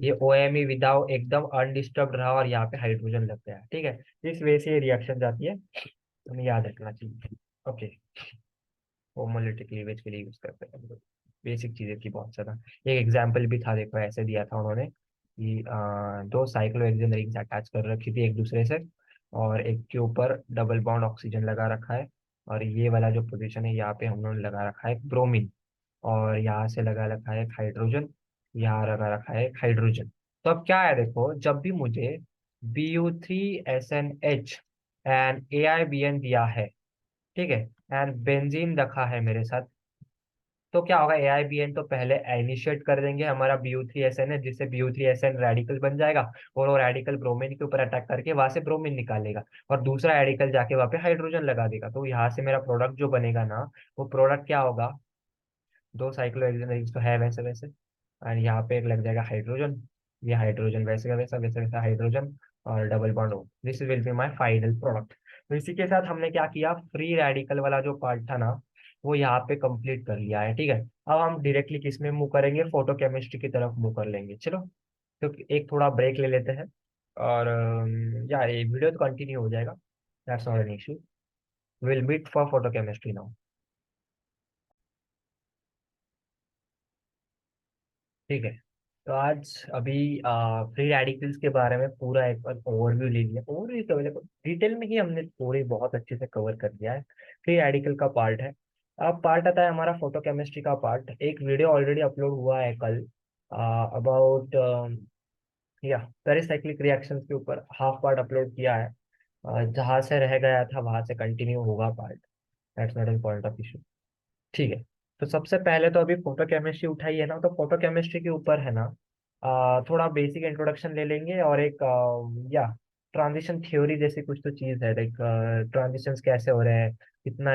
Speaker 1: ये OMe विदाउट एकदम अनडिस्टर्ब रहा, और यहाँ पे हाइड्रोजन लग गया। ठीक है, इस वे से ये रिएक्शन जाती है, हमें याद रखना चाहिए। ओके, होमोलिटिक क्लीवेज के लिए यूज करते हैं हम लोग, बेसिक चीजें की बहुत ज्यादा। एक एग्जाम्पल भी था, देखो ऐसे दिया था उन्होंने कि दो साइक्लोहेक्सेन रिंग्स अटैच कर रखी थी एक दूसरे से, और एक के ऊपर डबल बॉन्ड ऑक्सीजन लगा रखा है, और ये वाला जो पोजीशन है यहाँ पे हम लोगों ने लगा रखा है ब्रोमीन, और यहाँ से लगा रखा है हाइड्रोजन, यहाँ लगा रखा है हाइड्रोजन। तो अब क्या है, देखो, जब भी मुझे BU3SNH एंड AIBN दिया है, ठीक है, एंड बेंजीन रखा है मेरे साथ, तो क्या होगा, AIBN तो पहले इनिशिएट कर देंगे हमारा BU3SN है, जिससे BU3SN रेडिकल बन जाएगा, और वो रेडिकल ब्रोमीन के ऊपर अटैक करके वहां से ब्रोमीन निकालेगा, और दूसरा रेडिकल जाके वहां पे हाइड्रोजन लगा देगा। तो यहाँ से मेरा प्रोडक्ट जो बनेगा ना, वो प्रोडक्ट क्या होगा, दो साइक्लोहेक्सेन रिंग्स तो है वैसे वैसे, और यहाँ पे एक लग जाएगा हाइड्रोजन, ये हाइड्रोजन वैसे का वैसा, वैसे वैसा हाइड्रोजन, और डबल बॉन्ड हो, this will be my final product. तो इसी के साथ हमने क्या किया, फ्री रेडिकल वाला जो पार्ट था ना, वो यहाँ पे कंप्लीट कर लिया है, ठीक है। अब हम डायरेक्टली किस में मूव करेंगे, फोटोकेमिस्ट्री की तरफ मूव कर लेंगे, चलो। तो एक थोड़ा ब्रेक ले लेते हैं, और यार ये वीडियो तो कंटिन्यू हो जाएगा, that's not an issue, will meet for photochemistry now, ठीक है। तो आज अभी फ्री रेडिकल्स के बारे में पूरा एक बार ओवरव्यू ले लिया, ओवरव्यू तो डिटेल में ही हमने पूरे बहुत अच्छे से कवर कर दिया है। फ्री रेडिकल का पार्ट है। अब पार्ट आता है हमारा फोटोकेमिस्ट्री का पार्ट। एक वीडियो ऑलरेडी अपलोड हुआ है कल अबाउट या पेरिसाइक्लिक रिएक्शंस के ऊपर, हाफ पार्ट अपलोड किया है। जहाँ से रह गया था वहां से कंटिन्यू होगा part, that's not N point of issue, ठीक है। तो सबसे पहले तो अभी फोटो केमिस्ट्री उठाई है ना, तो फोटो केमिस्ट्री के ऊपर है ना, थोड़ा बेसिक इंट्रोडक्शन ले लेंगे, और एक या ट्रांजिशन थ्योरी जैसी कुछ तो चीज है, लाइक ट्रांजिशंस कैसे हो रहे हैं, कितना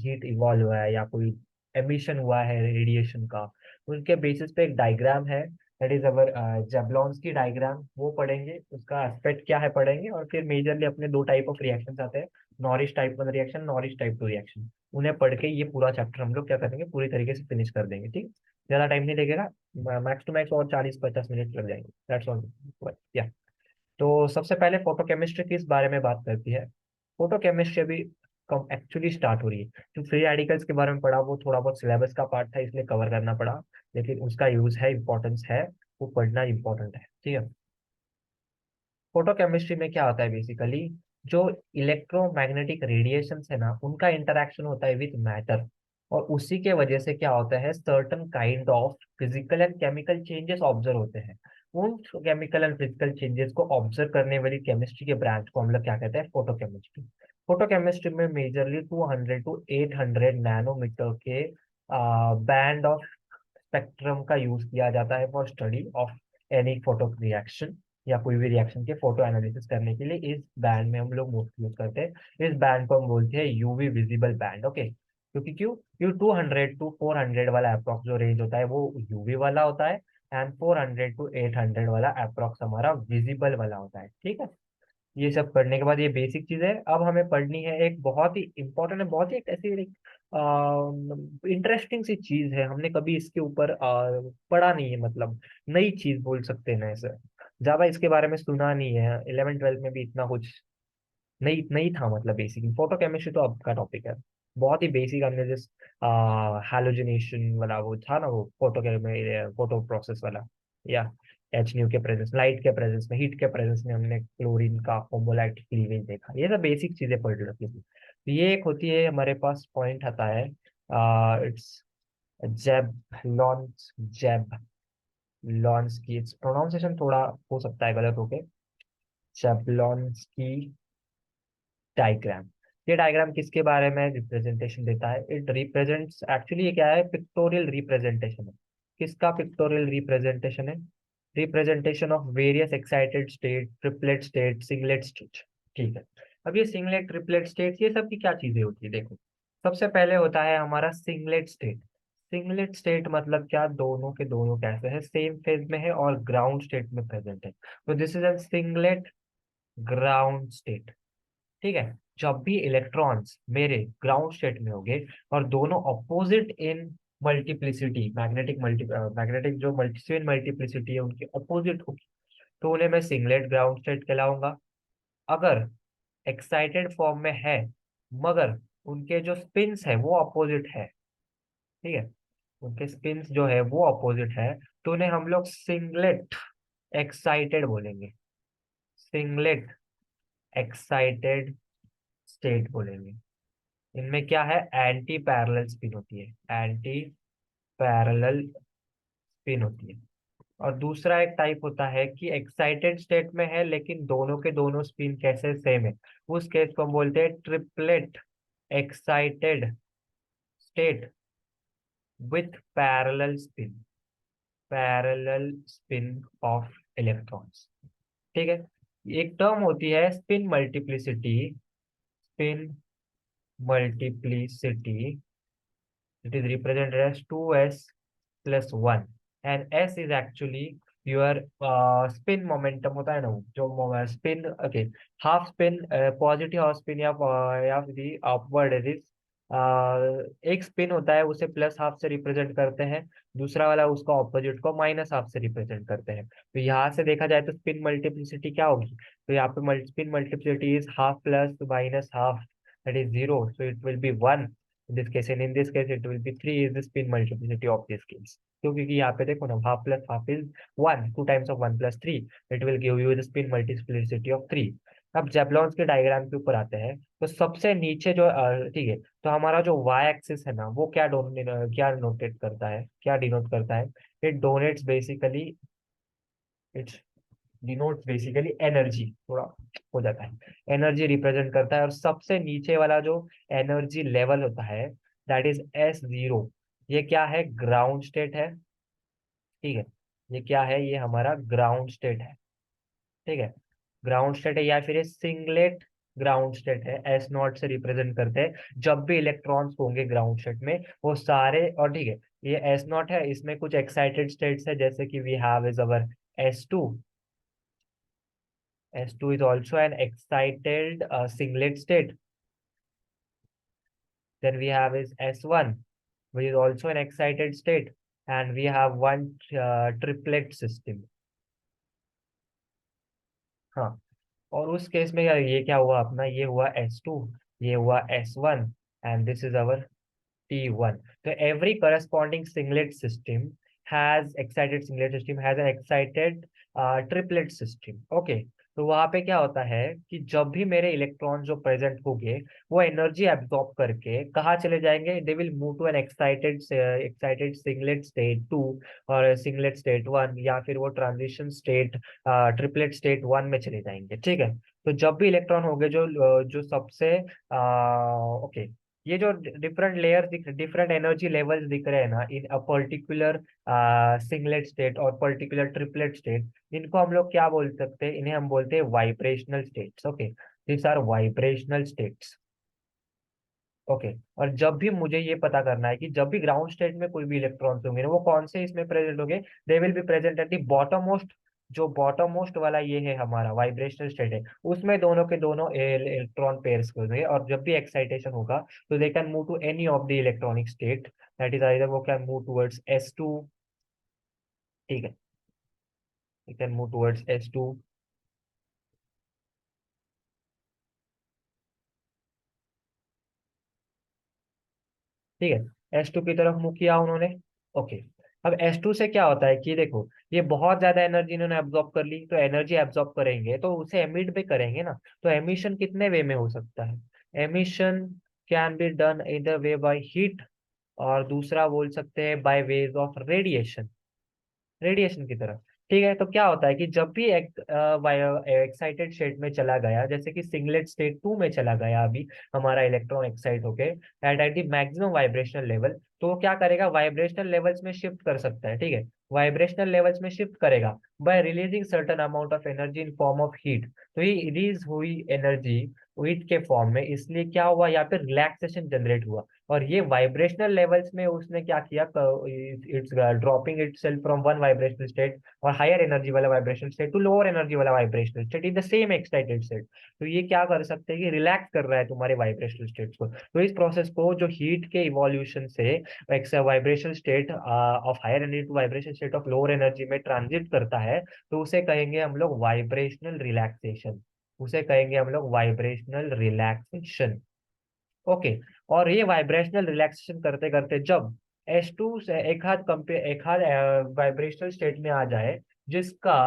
Speaker 1: हीट इवॉल्व हुआ है, या कोई एमिशन हुआ है रेडिएशन का, उनके बेसिस पे एक डायग्राम है, दैट इज अवर जेबलॉन्स की डायग्राम, वो पढ़ेंगे, उसका एस्पेक्ट क्या है पढ़ेंगे, और फिर मेजरली अपने दो टाइप ऑफ रिएक्शंस आते हैं, nourish type 1 reaction, Norrish type 2 reaction, उन्हें पढ़ के ये पूरा चैप्टर हम लोग क्या करेंगे, पूरी तरीके से फिनिश कर देंगे, ठीक। ज्यादा टाइम नहीं लगेगा, मैक्स टू मैक्स और 40-50 मिनट लग जाएंगे, दैट्स ऑल या। तो सबसे पहले फोटोकेमिस्ट्री किस बारे में बात करती है, फोटोकेमिस्ट्री अभी कम एक्चुअली स्टार्ट हो रही है। जो फ्री रेडिकल्स के बारे में पढ़ा वो थोड़ा बहुत सिलेबस का पार्ट था, इसलिए कवर करना पड़ा, लेकिन उसका यूज है, इंपॉर्टेंस है, वो पढ़ना इंपॉर्टेंट है, ठीक है। फोटोकेमिस्ट्री में क्या होता है बेसिकली, जो इलेक्ट्रोमैग्नेटिक रेडिएशंस है ना, उनका इंटरेक्शन होता है विद मैटर, और उसी के वजह से क्या होता है, certain kind of physical and chemical changes observe होते हैं। उन केमिकल एंड फिजिकल चेंजेस को ऑब्जर्व करने वाली केमिस्ट्री के ब्रांच को हम लोग क्या कहते हैं, फोटोकेमिस्ट्री। फोटोकेमिस्ट्री में मेजरली 200 to 800 नैनोमीटर के बैंड ऑफ स्पेक्ट्रम का यूज किया जाता है for study of any photo reaction, या कोई भी रिएक्शन के फोटो एनालिसिस करने के लिए इस बैंड में हम लोग मोस्ट यूज करते हैं। इस बैंड को हम बोलते हैं यूवी विजिबल बैंड, ओके। क्योंकि क्यों, क्यों 200 to 400 वाला अप्रोक्स जो रेंज होता है वो यूवी वाला होता है, एंड 400 to 800 वाला अप्रोक्स हमारा विजिबल वाला होता है, ठीक है। ये सब पढ़ने के बाद, ये बेसिक चीज है, अब हमें पढ़नी है एक बहुत ही इंपॉर्टेंट है, बहुत ही एक ऐसी इंटरेस्टिंग सी चीज है, हमने कभी इसके ऊपर पढ़ा नहीं है, मतलब नई चीज बोल सकते हैं ना ऐसे, ज्यादा इसके बारे में सुना नहीं है, 11th 12th में भी इतना कुछ नहीं नहीं था, मतलब बेसिक फोटो केमिस्ट्री तो अब का टॉपिक है, बहुत ही बेसिक, हमने जिस हैलोजिनेशन वाला वो था ना, वो फोटो प्रोसेस वाला, या एच न्यू के प्रेजेंस, लाइट के प्रेजेंस में, हीट के प्रेजेंस में हमने क्लोरीन का होमोलाइट क्लीवेज देखा, ये सब बेसिक चीजें पढ़ रखी थी। तो ये एक होती है हमारे पास, पॉइंट आता है, इट्स जेब लॉन्स, जेब लॉन्स की, इट्स प्रोनाउंसिएशन थोड़ा हो सकता है गलत होके, जेबलॉन्स की डायग्राम। ये डायग्राम किसके बारे में रिप्रेजेंटेशन देता है, इट रिप्रेजेंट्स एक्चुअली, ये क्या है, पिक्टोरियल रिप्रेजेंटेशन है। किसका पिक्टोरियल रिप्रेजेंटेशन है, representation of various excited state, triplet state, singlet state, ठीक है। अब ये सिंगलेट ट्रिपलेट स्टेट, ये सब की क्या चीजें होती है, देखो। सबसे पहले होता है हमारा सिंगलेट स्टेट। सिंगलेट स्टेट मतलब क्या, दोनों के दोनों कैसे है, सेम फेज में है और ग्राउंड स्टेट में प्रेजेंट है, तो this is a singlet ground state, ठीक है। जब भी इलेक्ट्रॉन्स मेरे ग्राउंड स्टेट में होंगे, और दोनों अपोजिट इन मल्टीप्लिसिटी, मैग्नेटिक जो मल्टीस्विन मल्टीप्लिसिटी है उनकी अपोजिट होगी, तो उन्हें मैं सिंगलेट ग्राउंड स्टेट कहलाऊंगा। अगर एक्साइटेड फॉर्म में है, मगर उनके जो स्पिन्स है वो अपोजिट है, ठीक है, उनके स्पिन्स जो है वो अपोजिट है, तो उन्हें हम लोग सिंगलेट एक्साइटेड बोलेंगे, सिंगलेट एक्साइटेड स्टेट बोलेंगे। इनमें क्या है, एंटी पैरेलल स्पिन होती है, एंटी पैरेलल स्पिन होती है, और दूसरा एक टाइप होता है कि एक्साइटेड स्टेट में है लेकिन दोनों के दोनों स्पिन कैसे सेम है, उस केस को हम बोलते हैं triplet excited state with parallel spin off electrons. ठीक है। एक टर्म होती है spin multiplicity it is represented as 2s plus 1 and s is actually your spin momentum होता है ना वो, जो spin okay half spin positive half spin या फिर अपवर्ड इट इज एक स्पिन होता है उसे प्लस हाफ से रिप्रेजेंट करते हैं, दूसरा वाला उसका ऑपोजिट को माइनस हाफ से रिप्रेजेंट करते हैं। तो यहाँ से देखा जाए तो स्पिन मल्टीप्लिसिटी क्या होगी, तो यहाँ पे spin multiplicity is half plus minus half, that is zero, so it will B one in this case, and in this case it will be 3 is the spin multiplicity of this case। तो क्योंकि यहाँ पे देखो ना half plus half is one, two times of one plus three, it will give you the spin multiplicity of three. अब जेबलॉन्स के डायग्राम के ऊपर आते हैं, तो सबसे नीचे जो ठीक है, तो हमारा जो वाई एक्सिस है ना वो क्या नोटेट करता है, क्या डिनोट करता है, it donates basically it denotes basically energy, थोड़ा हो जाता है, एनर्जी रिप्रेजेंट करता है। और सबसे नीचे वाला जो एनर्जी लेवल होता है दैट इज S0, ये क्या है, ग्राउंड स्टेट है। ठीक है, ये क्या है, ये हमारा ग्राउंड स्टेट है। ठीक है, ग्राउंड स्टेट है या फिर ये सिंगलेट ग्राउंड स्टेट है, S0 से रिप्रेजेंट करते हैं जब भी इलेक्ट्रॉन्स होंगे ग्राउंड स्टेट में वो सारे। और ठीक है, ये S0 है, इसमें कुछ एक्साइटेड स्टेट्स है जैसे कि we have is our S2। S2 is also an excited singlet state. Then we have is S1, which is also an excited state. And we have one triplet system. हाँ, और उस केस में यार ये क्या हुआ अपना, ये हुआ S2, ये हुआ S1, and this is our T1। So every corresponding singlet system has an excited triplet system। Okay, तो वहां पे क्या होता है कि जब भी मेरे इलेक्ट्रॉन जो प्रेजेंट होंगे वो एनर्जी एब्जॉर्ब करके कहाँ चले जाएंगे, they will move to an excited singlet state 2 और सिंगलेट स्टेट 1, या फिर वो ट्रांजिशन स्टेट ट्रिपलेट स्टेट 1 में चले जाएंगे। ठीक है, तो जब भी इलेक्ट्रॉन होंगे जो सबसे ओके, ये जो डिफरेंट एनर्जी लेवल्स दिख रहे हैं ना इन अ पर्टिकुलर सिंगलेट स्टेट और पर्टिकुलर ट्रिपलेट स्टेट, इनको हम लोग क्या बोल सकते हैं, इन्हें हम बोलते हैं vibrational states. Okay, this are vibrational states. Okay, और जब भी मुझे ये पता करना है कि जब भी ग्राउंड स्टेट में कोई भी इलेक्ट्रॉन्स होंगे ना वो कौन से इसमें प्रेजेंट होंगे, they will be present at the bottom most, जो बॉटम मोस्ट वाला ये है हमारा वाइब्रेशनल स्टेट है, उसमें दोनों के दोनों इलेक्ट्रॉन पेयर्स होंगे। और जब भी एक्साइटेशन होगा तो they can move to any of the electronic state, that is either वो कैन मूव टुवर्ड्स S2। ठीक है, दे कैन मूव टुवर्ड्स S2। ठीक है, S2 की तरफ मुंह किया उन्होंने। ओके, अब S2 से क्या होता है कि देखो ये बहुत ज्यादा एनर्जी इन्होंने एब्जॉर्ब कर ली, तो एनर्जी एब्जॉर्ब करेंगे तो उसे एमिट भी करेंगे ना, तो एमिशन कितने वे में हो सकता है, एमिशन कैन बी डन इधर वे बाय हीट, और दूसरा बोल सकते हैं by ways of radiation, radiation की तरफ। ठीक है, तो क्या होता है कि जब भी एक एक्साइटेड स्टेट में चला गया, जैसे कि सिंगलेट स्टेट 2 में चला गया अभी हमारा इलेक्ट्रॉन एक्साइट होके at the maximum vibrational level, तो वो क्या करेगा, वाइब्रेशनल लेवल्स में शिफ्ट कर सकता है। ठीक है, वाइब्रेशनल लेवल्स में शिफ्ट करेगा bye releasing certain amount of energy in form of heat. तो ये रिलीज हुई एनर्जी हीट के फॉर्म में, इसलिए क्या हुआ, यहाँ पे रिलैक्सेशन जनरेट हुआ। और ये वाइब्रेशनल लेवल्स में उसने क्या किया, it's dropping itself from one vibrational state और हायर एनर्जी वाला vibrational state to lower energy वाला vibrational state in the same excited state. तो ये क्या कर सकते हैं कि रिलैक्स कर रहा है तुम्हारे वाइब्रेशनल स्टेट्स को। तो इस प्रोसेस को जो हीट के इवोल्यूशन से एक vibrational state of higher energy to vibration state of lower energy में ट्रांजिट करता है, तो उसे कहेंगे हम लोग वाइब्रेशनल रिलैक्सेशन, उसे कहेंगे हम लोग वाइब्रेशनल रिलैक्सेशन। ओके, और ये वाइब्रेशनल रिलैक्सेशन करते करते जब S2 से एक हाथ वाइब्रेशनल स्टेट में आ जाए जिसका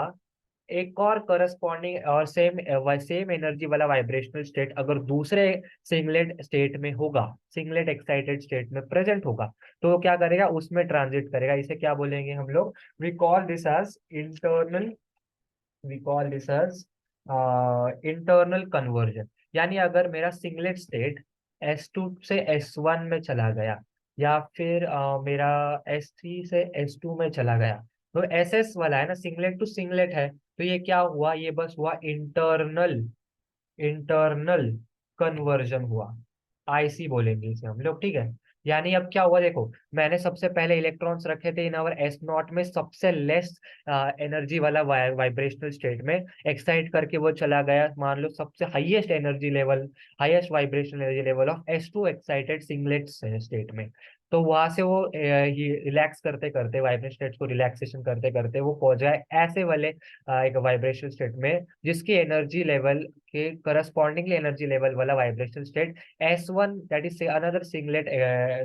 Speaker 1: एक और करस्पॉन्डिंग और सेम एनर्जी वाला वाइब्रेशनल स्टेट अगर दूसरे सिंगलेट स्टेट में होगा, सिंगलेट एक्साइटेड स्टेट में प्रेजेंट होगा, तो वो क्या करेगा, उसमें ट्रांजिट करेगा। इसे क्या बोलेंगे हम लोग, we call this as internal, we call this as internal conversion. यानी अगर मेरा सिंगलेट स्टेट S2 से S1 में चला गया, या फिर मेरा S3 से S2 में चला गया, तो SS वाला है ना, सिंगलेट टू सिंगलेट है, तो ये क्या हुआ, ये बस हुआ इंटरनल, इंटरनल कन्वर्जन हुआ। आईसी बोलेंगे इसे हम लोग, ठीक है। यानी अब क्या हुआ देखो, मैंने सबसे पहले इलेक्ट्रॉन्स रखे थे इन आवर S0 में, सबसे लेस एनर्जी वाला वाइब्रेशनल स्टेट में, एक्साइट करके वो चला गया मान लो सबसे highest energy level, highest vibrational energy level of S2 excited singlet state में। तो वहां से वो रिलैक्स करते करते, वाइब्रेशन स्टेट को रिलैक्सेशन करते करते वो पहुंच जाए ऐसे वाले एक वाइब्रेशन स्टेट में, जिसकी एनर्जी लेवल के करस्पॉन्डिंगली एनर्जी लेवल वाला vibration state S1, that is another singlet,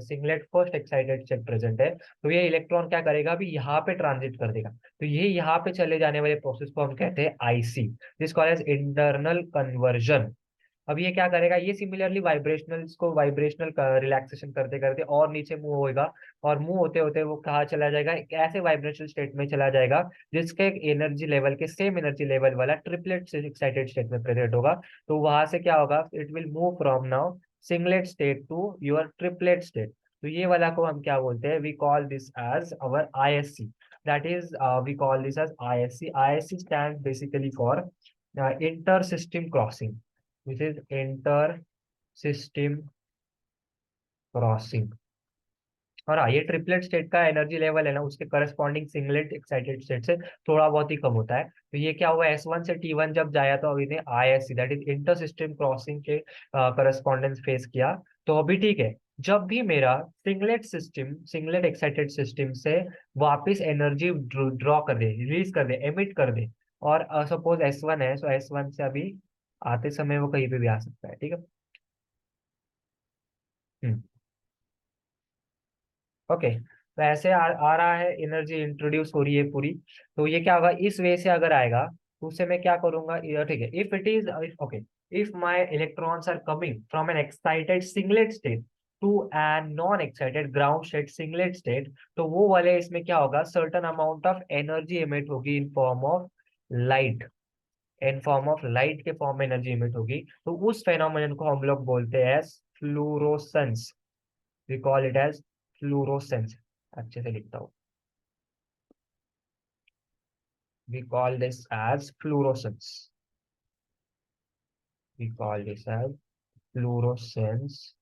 Speaker 1: singlet first excited state present है। तो ये इलेक्ट्रॉन क्या करेगा, अभी यहाँ पे ट्रांजिट कर देगा, तो ये यहाँ पे चले जाने वाले प्रोसेस को हम कहते हैं IC, this called as internal conversion. अब ये क्या करेगा, ये सिमिलरली वाइब्रेशनल्स को वाइब्रेशनल रिलैक्सेशन करते करते और नीचे मूव होएगा, और मूव होते होते वो कहाँ चला जाएगा, एक ऐसे वाइब्रेशनल स्टेट में चला जाएगा जिसके एनर्जी लेवल के सेम एनर्जी लेवल वाला ट्रिपलेट एक्साइटेड स्टेट में प्रेजेंट होगा। तो वहां से क्या होगा, it will move from now singlet state to your triplet state. तो ये वाला को हम क्या बोलते हैं, we call this as our ISC, that is we call this as ISC. ISC stand basically for inter system crossing, which is inter system crossing। और हाँ, ये ट्रिपलेट स्टेट का एनर्जी लेवल है ना, उसके करस्पॉन्डिंग सिंगलेट एक्साइटेड स्टेट से थोड़ा बहुत ही कम होता है। तो ये क्या हुआ, S1 से T1 जब जाया तो अभी ने ISC, that is inter system crossing के करस्पॉन्डेंस फेस किया। तो अभी ठीक है, जब भी मेरा singlet system, singlet excited system से वापिस एनर्जी ड्रॉ कर दे, रिलीज कर दे, एमिट कर दे, और सपोज S1 है, तो S1 से अभी आते समय वो कहीं पे भी आ सकता है, ठीक है। हम्म, ओके। तो ऐसे आ रहा है, एनर्जी इंट्रोड्यूस हो रही है पूरी। तो ये क्या होगा, इस वे से अगर आएगा तो उससे मैं क्या करूंगा, ये ठीक है, if it is, okay, if my electrons are coming from an excited singlet state to an non excited ground state singlet state, तो वो वाले इसमें क्या होगा, certain amount of energy emit होगी in form of light, in form of light के फॉर्म में एनर्जी इमिट होगी। तो उस फेनोमेनन को हम लोग बोलते हैं fluorescence, we call it as fluorescence. अच्छे से लिखता हूँ, we call this as fluorescence, we call this as fluorescence.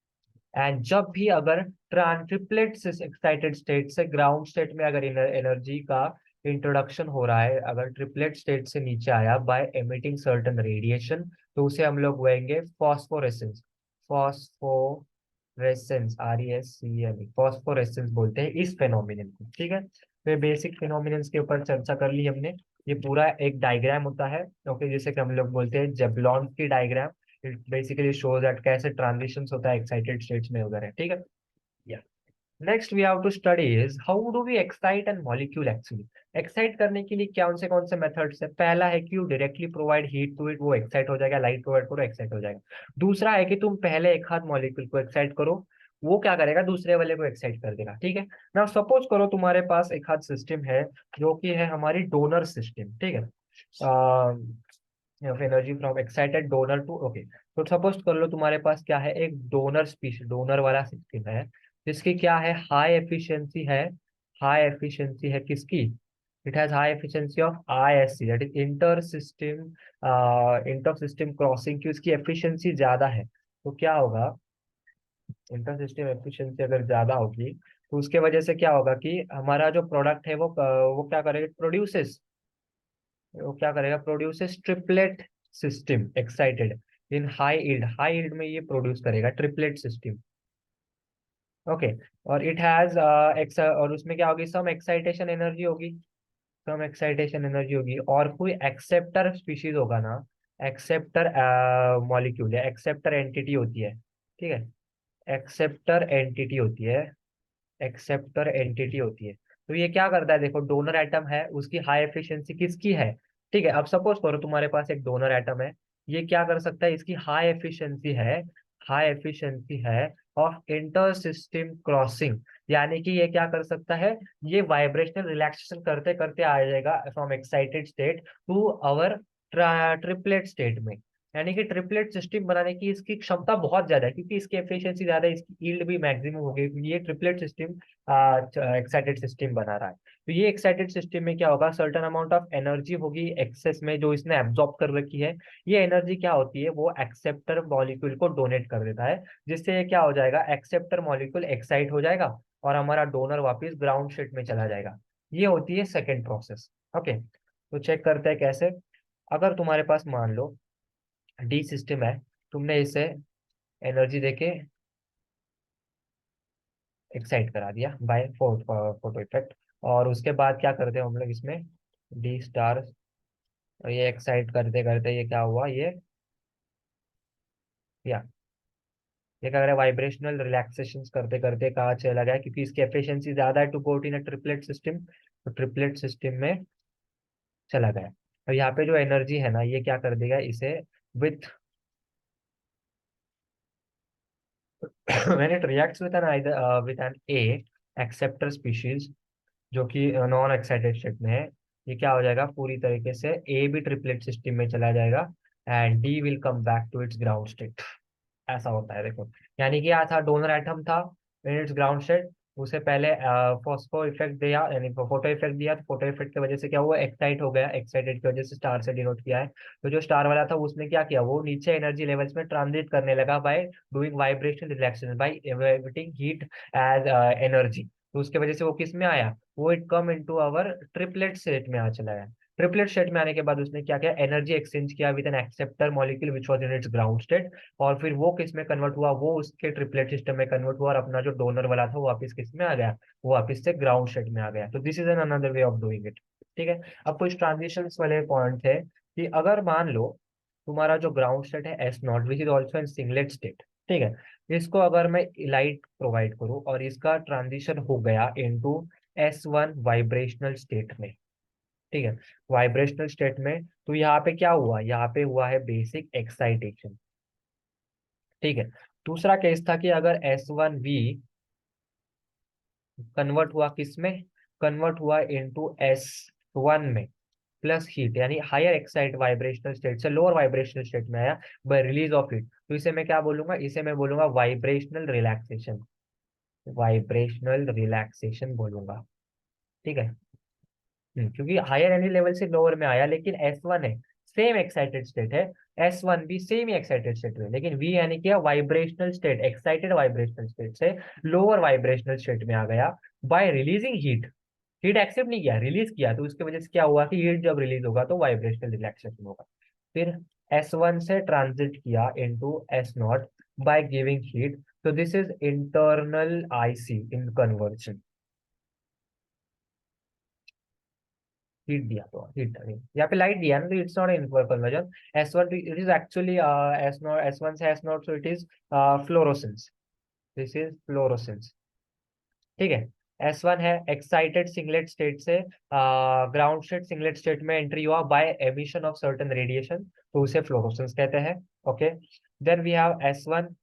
Speaker 1: And जब भी अगर ट्रिपलेट से एक्साइटेड स्टेट से ग्राउंड स्टेट में अगर एनर्जी का इंट्रोडक्शन हो रहा है, अगर ट्रिपलेट स्टेट से नीचे आया बाय एमिटिंग सर्टन रेडिएशन, तो उसे हम लोग बोलेंगे फॉस्फोरेसेंस, फॉस्फोरेसेंस, RESCENE, फॉस्फोरेसेंस बोलते हैं इस फेनोमिनन को, ठीक है। तो बेसिक फेनोमिनन्स के ऊपर चर्चा कर ली हमने। ये पूरा एक डायग्राम होता है, ओके, जिसे कि हम लोग बोलते हैं जेबलॉन की diagram. It basically shows that कैसे ट्रांजिशन होता है एक्साइटेड स्टेट्स में वगैरह, ठीक है। या next we have to study is how do we excite an molecule actually. Excite करने के लिए कौन से मेथड्स है, पहला है कि you directly provide heat to it, वो एक्साइट हो जाएगा, लाइट प्रोवाइड करो एक्साइट हो जाएगा। दूसरा है कि तुम पहले एक हाथ मॉलिक्यूल को एक्साइट करो, वो क्या करेगा, दूसरे वाले को एक्साइट कर देगा, ठीक है। नाउ सपोज करो तुम्हारे पास एक हाथ सिस्टम है, जो कि है हमारी डोनर सिस्टम, ठीक है, of energy from excited donor to, okay. तो सपोज कर लो तुम्हारे पास क्या है, एक डोनर स्पीशीज, डोनर वाला सिस्टम है, जिसकी क्या है, हाई एफिशिएंसी है, हाई एफिशिएंसी है किसकी, it has high efficiency of ISC, that is inter system crossing की उसकी एफिशिएंसी ज्यादा है। तो क्या होगा, इंटर सिस्टम एफिशिएंसी अगर ज्यादा होगी, तो उसके वजह से क्या होगा कि हमारा जो प्रोडक्ट है वो क्या करेगा, प्रोड्यूसेस, वो क्या करेगा, प्रोड्यूसेस ट्रिपलेट सिस्टम एक्साइटेड इन हाई यील्ड, हाई यील्ड में ये प्रोड्यूस करेगा ट्रिपलेट सिस्टम, ओके। और इट हैज और उसमें क्या होगी, सम एक्साइटेशन एनर्जी होगी, सम एक्साइटेशन एनर्जी होगी, और कोई एक्सेप्टर स्पीशीज होगा ना, एक्सेप्टर मॉलिक्यूल या एक्सेप्टर एंटिटी होती है, ठीक है, एक्सेप्टर एंटिटी होती है, एक्सेप्टर एंटिटी होती है। तो ये क्या करता है, देखो डोनर एटम है, उसकी हाई एफिशिएंसी किसकी है, ठीक है, अब सपोज करो तुम्हारे पास एक डोनर एटम है, ये क्या कर सकता है, इसकी हाई एफिशिएंसी है ऑफ इंटर सिस्टम क्रॉसिंग। यानी कि ये क्या कर सकता है, ये वाइब्रेशनल रिलैक्सेशन करते करते आ जाएगा from excited state to our triplet state में। यानी कि ट्रिपलेट सिस्टम बनाने की इसकी क्षमता बहुत ज्यादा है, क्योंकि इसकी एफिशिएंसी ज्यादा है, इसकी यील्ड भी मैक्सिमम होगी, क्योंकि ये ट्रिपलेट सिस्टम एक्साइटेड सिस्टम बना रहा है। तो ये एक्साइटेड सिस्टम में क्या होगा, सर्टेन अमाउंट ऑफ एनर्जी होगी एक्सेस में जो इसने एब्जॉर्ब कर रखी है। ये एनर्जी क्या होती है, वो एक्सेप्टर मॉलिक्यूल को डोनेट कर देता है, जिससे ये क्या हो जाएगा, एक्सेप्टर मॉलिक्यूल एक्साइट हो जाएगा और हमारा डोनर वापस ग्राउंड स्टेट में चला जाएगा। ये होती है सेकेंड प्रोसेस। ओके, तो चेक करते हैं कैसे। अगर तुम्हारे पास मान लो डी सिस्टम है, तुमने इसे एनर्जी देके एक्साइट करा दिया बाय फोटो इफेक्ट, और उसके बाद क्या करते हैं हम लोग इसमें डी स्टार, ये एक्साइट करते करते ये क्या हुआ, या ये क्या करे, वाइब्रेशनल रिलैक्सेशन करते करते कहाँ चला गया, क्योंकि इसकी एफिशिएंसी ज्यादा है to got in a triplet system, तो ट्रिपलेट सिस्टम में चला गया। और यहाँ पे जो एनर्जी है ना, ये क्या कर देगा इसे with when it reacts with an a acceptor species, जो कि नॉन एक्साइटेड स्टेट में है, ये क्या हो जाएगा, पूरी तरीके से ए भी ट्रिपलेट सिस्टम में चला जाएगा and the will come back to its ground state. ऐसा होता है देखो। यानी कि यहाँ था डोनर एटम था इन इट्स ग्राउंड स्टेट, उसे पहले फॉस्फो इफेक्ट दिया, यानी फोटो इफेक्ट दिया, तो फोटो इफेक्ट की वजह से क्या हुआ, एक्साइट हो गया, एक्साइटेड की वजह से स्टार से डिनोट किया है। तो जो स्टार वाला था उसने क्या किया, वो नीचे एनर्जी लेवल्स में ट्रांजिट करने लगा by doing vibration relaxation by emitting heat as energy. तो उसके वजह से वो किस में आया, वो it come into our triplet state में आ चला गया। ट्रिपलेट स्टेट में आने के बाद उसने क्या किया, एनर्जी एक्सचेंज किया with an acceptor molecule which was in its ground state, और फिर वो किस में कन्वर्ट हुआ, वो उसके ट्रिपलेट सिस्टम में कन्वर्ट हुआ, और अपना जो डोनर वाला था वो वापस किस में आ गया, वो वापस से ग्राउंड स्टेट में आ गया। तो this is an another way of doing it. ठीक है, अब कुछ ट्रांजिशन वाले पॉइंट है कि अगर मान लो तुम्हारा जो ग्राउंड स्टेट है S not which is also in singlet state, ठीक है, इसको अगर मैं लाइट प्रोवाइड करूं और इसका ट्रांजिशन हो गया into S one vibrational state में, ठीक है, वाइब्रेशनल स्टेट में, तो यहाँ पे क्या हुआ, यहाँ पे हुआ है बेसिक एक्साइटेशन। ठीक है, दूसरा केस था कि अगर एस वन वी कन्वर्ट हुआ किस में, कन्वर्ट हुआ इनटू एस वन में प्लस हीट, यानी हायर एक्साइट वाइब्रेशनल स्टेट से लोअर वाइब्रेशनल स्टेट में आया बाय रिलीज ऑफ हीट, तो इसे मैं क्या बोलूंगा, इसे मैं बोलूंगा वाइब्रेशनल रिलैक्सेशन, वाइब्रेशनल रिलैक्सेशन बोलूंगा। ठीक है, क्योंकि हायर एनर्जी लेवल से लोअर में आया, लेकिन एस वन है, सेम एक्साइटेड स्टेट है, एस वन भी सेम ही एक्साइटेड स्टेट में, लेकिन वी यानी क्या, vibrational state, excited vibrational state से लोअर वाइब्रेशनल स्टेट में आ गया by releasing heat. Heat accept नहीं किया, रिलीज किया, तो उसकी वजह से क्या हुआ कि हीट जब रिलीज होगा तो वाइब्रेशनल रिलैक्सेशन होगा। फिर एस वन से ट्रांजिट किया into S not by giving heat, तो this is internal IC in conversion. Heat दिया, तो हीट यहाँ पे लाइट दिया ना, तो it's not in conversion. S one it is actually S not, S one से S not, so it is fluorescence, this is fluorescence. ठीक है, एस वन है एक्साइटेड सिंगलेट स्टेट से ग्राउंड स्टेट, सिंगलेट स्टेट में एंट्री हुआ by emission of certain radiation, तो उसे फ्लोरोसेंस कहते हैं। Okay, then we have S one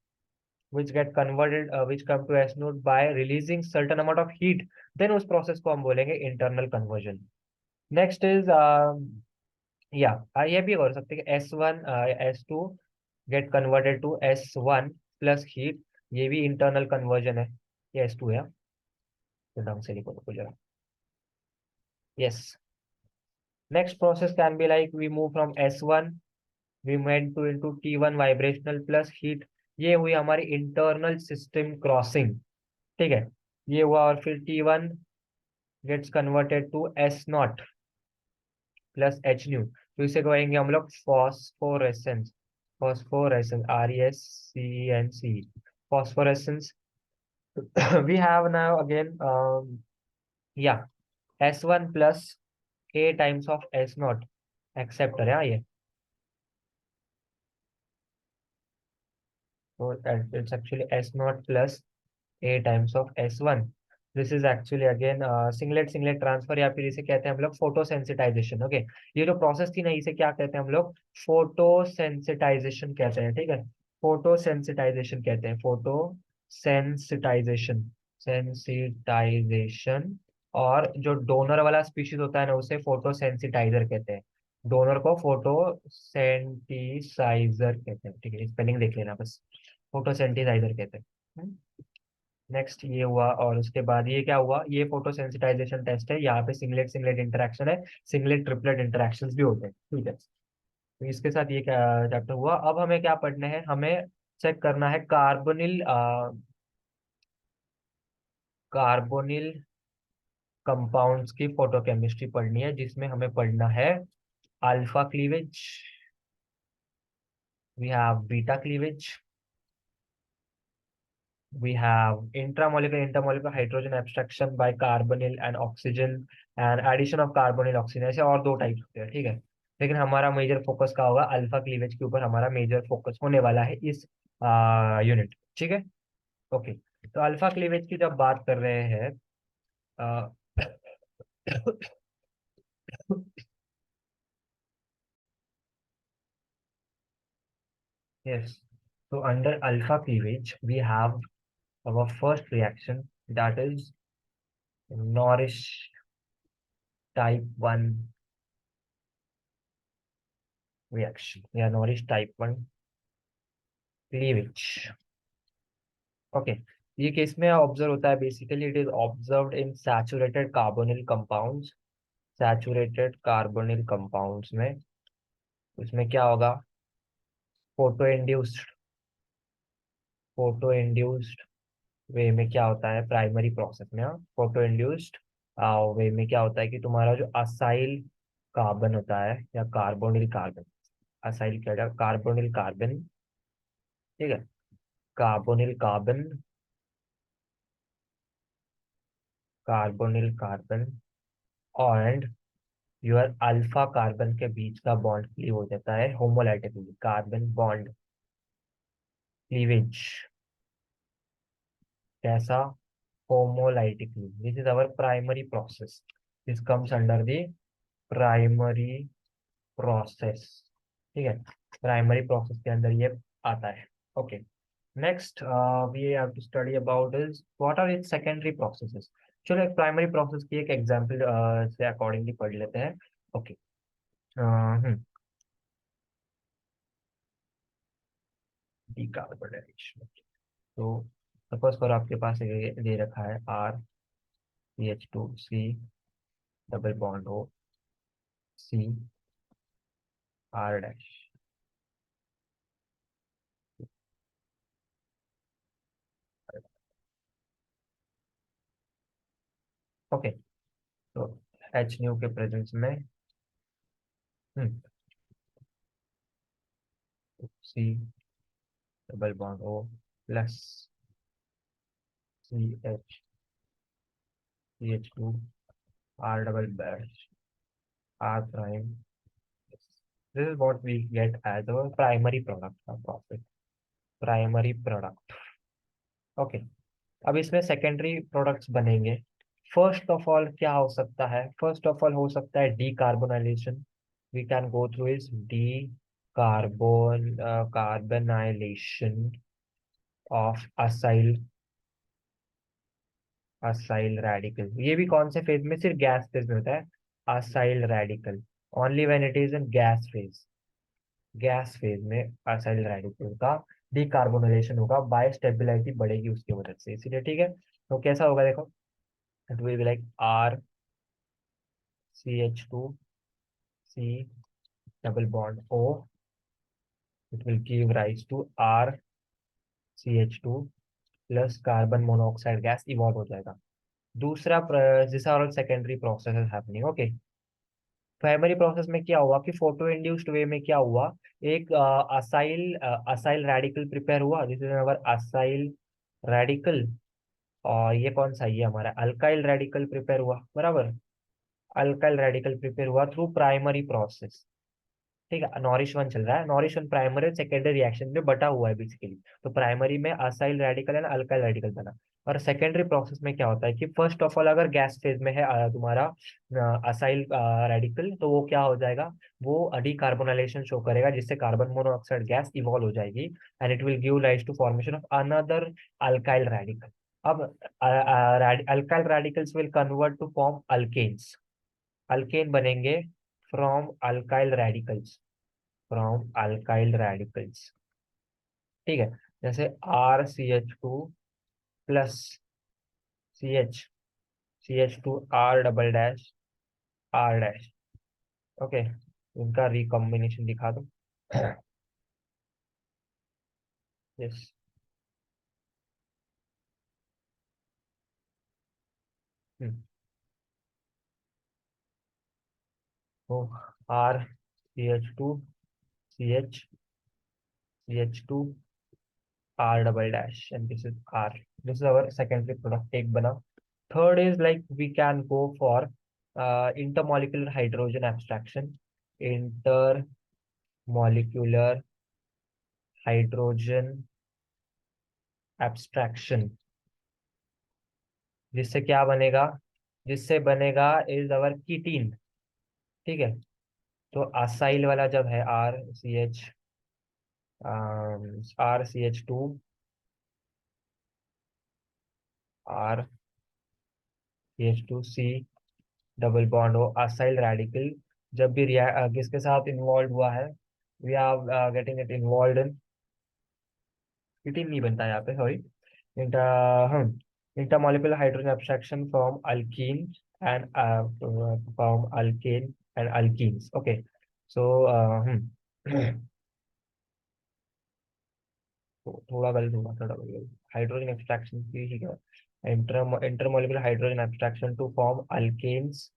Speaker 1: which get converted which come to S node by releasing certain amount of heat, then उस प्रोसेस को हम बोलेंगे इंटरनल कन्वर्जन। नेक्स्ट इज या ये भी हो सकते हैं कि S one S two get converted to S one plus heat, ये भी इंटरनल कन्वर्जन है, ये एस टू है, तो ढंग से लिखो तो जरा। Yes, next process can be like we move from S one, we went to into T1 vibrational plus heat, ये हुई हमारी इंटरनल सिस्टम क्रॉसिंग। ठीक है, ये हुआ, और फिर T1 gets converted to S not plus H nu, तो इसे कहेंगे हम लोग phosphorescence, phosphorescence R E S C N C, phosphorescence. We have now again या S one plus A times of S not, acceptor है हाँ ये, तो it's actually S not plus A times of S one, this is actually again singlet singlet transfer, या फिर इसे कहते हैं हम लोग फोटो सेंसिटाइजेशन। ओके, ये जो प्रोसेस थी ना, इसे क्या कहते हैं हम लोग? फोटो सेंसिटाइजेशन कहते हैं, ठीक है। फोटो सेंसिटाइजेशन कहते हैं, फोटो सेंसिटाइजेशन, सेंसिटाइजेशन। और जो डोनर वाला स्पीशीज होता है ना, उसे फोटो सेंसिटाइजर कहते हैं। डोनर को फोटो सेंटिसाइजर कहते हैं, ठीक है, स्पेलिंग देख लेना बस। फोटो सेंटिसाइजर कहते हैं। नेक्स्ट ये हुआ, और उसके बाद ये क्या हुआ? ये फोटो सेंसिटाइजेशन टेस्ट है। यहाँ पे सिंगलेट सिंगलेट इंटरेक्शन है, सिंगलेट ट्रिपलेट इंटरेक्शंस भी होते हैं, ठीक है। तो इसके साथ ये क्या चैप्टर हुआ? अब हमें क्या पढ़ना है? हमें चेक करना है कार्बोनिल कार्बोनिल कंपाउंड्स की फोटोकेमिस्ट्री पढ़नी है, जिसमें हमें पढ़ना है alpha cleavage, we have beta cleavage, we have intramolecular intermolecular hydrogen abstraction by carbonyl and oxygen and addition of carbonyl oxygen, ऐसे और दो टाइप्स होते हैं, ठीक है। लेकिन हमारा मेजर फोकस का होगा अल्फा क्लीवेज के ऊपर, हमारा मेजर फोकस होने वाला है इस यूनिट, ठीक है। ओके, तो अल्फा क्लीवेज की जब बात कर रहे हैं, yes, so under alpha cleavage we have our first reaction, that is Norrish type 1 reaction, या Norrish type 1 cleavage। ओके, ये केस में ऑब्जर्व होता है, basically it is observed in saturated carbonyl compounds. Saturated carbonyl compounds में उसमें क्या होगा? फोटो इंड्यूस्ड, फोटो इंड्यूस्ड वे में क्या होता है प्राइमरी प्रोसेस में? फोटो इंड्यूस्ड वे में क्या होता है कि तुम्हारा जो असाइल कार्बन होता है, या कार्बोनिल कार्बन, असाइल क्या, कार्बोनिल कार्बन, ठीक है, carbonyl carbon, carbonyl carbon and your alpha carbon के बीच का बॉन्ड क्लीव हो जाता है होमोलाइटिकली, कार्बन बॉन्ड क्लीवेज। कैसा? Homolytically. This is our primary process, this comes under the primary process, ठीक है। प्राइमरी प्रोसेस के अंदर ये आता है। Okay, next we have to study about is what are its secondary processes. चलो एक प्राइमरी प्रोसेस की एक एग्जांपल से अकॉर्डिंगली पढ़ लेते हैं। Okay, decarbonisation. तो सपोज करो आपके पास ये दे रखा है R, CH2, C, double bond O, C, R dash. Okay, तो H न्यू के प्रेजेंस में C, double bond O plus CH2, R double dash, R prime. This is what we get as our primary product of profit, primary product। Okay, अब इसमें सेकेंडरी प्रोडक्ट्स बनेंगे। फर्स्ट ऑफ ऑल क्या हो सकता है? फर्स्ट ऑफ ऑल हो सकता है decarbonization. We can go through is decarbonylation of acyl, acyl radical. ये भी कौन से फेज में? सिर्फ गैस फेज में होता है acyl radical, only when it is in gas phase. Gas phase में असाइल रेडिकल का डीकार्बोनाइलेशन होगा, बाय स्टेबिलिटी बढ़ेगी उसकी वजह से, इसीलिए, ठीक है। तो कैसा होगा देखो, it will be like RCH2, C, double bond O, it will give rise to RCH2 plus carbon monoxide gas evolve हो जाएगा। दूसरा this are all secondary process happening. Okay, primary process में क्या हुआ कि फोटो इंड्यूस्ड वे में क्या हुआ? एक असाइल असाइल रेडिकल प्रिपेयर हुआ, this is our acyl radical. और ये कौन सा? ये हमारा अल्काइल रेडिकल प्रिपेयर हुआ, बराबर। अल्काइल रेडिकल प्रिपेयर हुआ थ्रू प्राइमरी प्रोसेस, ठीक है, नॉरिश वन चल रहा है। नॉरिश वन प्राइमरी और सेकेंडरी रिएक्शन में बटा हुआ है बेसिकली। तो प्राइमरी में acyl radical and alkyl radical बना। और सेकेंडरी प्रोसेस में क्या होता है कि फर्स्ट ऑफ ऑल अगर गैस फेज में है तुम्हारा असाइल रेडिकल, तो वो क्या हो जाएगा, वो डीकार्बोनाइलेशन शो करेगा, जिससे कार्बन मोनोऑक्साइड गैस इवॉल्व हो जाएगी and it will give rise to formation of another alkyl radical. अब alkyl radicals will convert to form alkanes. Alkane बनेंगे from alkyl radicals, from alkyl radicals. ठीक है, जैसे RCH2 plus CH, R double dash R dash. Okay, इनका रिकॉम्बिनेशन दिखा दो। यस। तो RCH2 CH, R double dash, and this is R. This is our secondary product. Take bana. Third is like we can go for intermolecular hydrogen abstraction. Intermolecular hydrogen abstraction, जिससे क्या बनेगा, जिससे बनेगा इज अवर कीटीन। ठीक है, तो असाइल वाला जब है RCH2 RCH2 C double bond हो असाइल रेडिकल, जब भी किसके साथ इन्वॉल्व हुआ है, we are getting it involve in, ketene नहीं बनता यहाँ पे, सॉरी। इंटर हम intermolecular hydrogen abstraction from alkene and from alkane and alkenes. Okay, so हम थोड़ा गलत हुआ, थोड़ा गलत। हाइड्रोजन एक्सट्रैक्शन की ही क्या, intermolecular hydrogen abstraction to form alkanes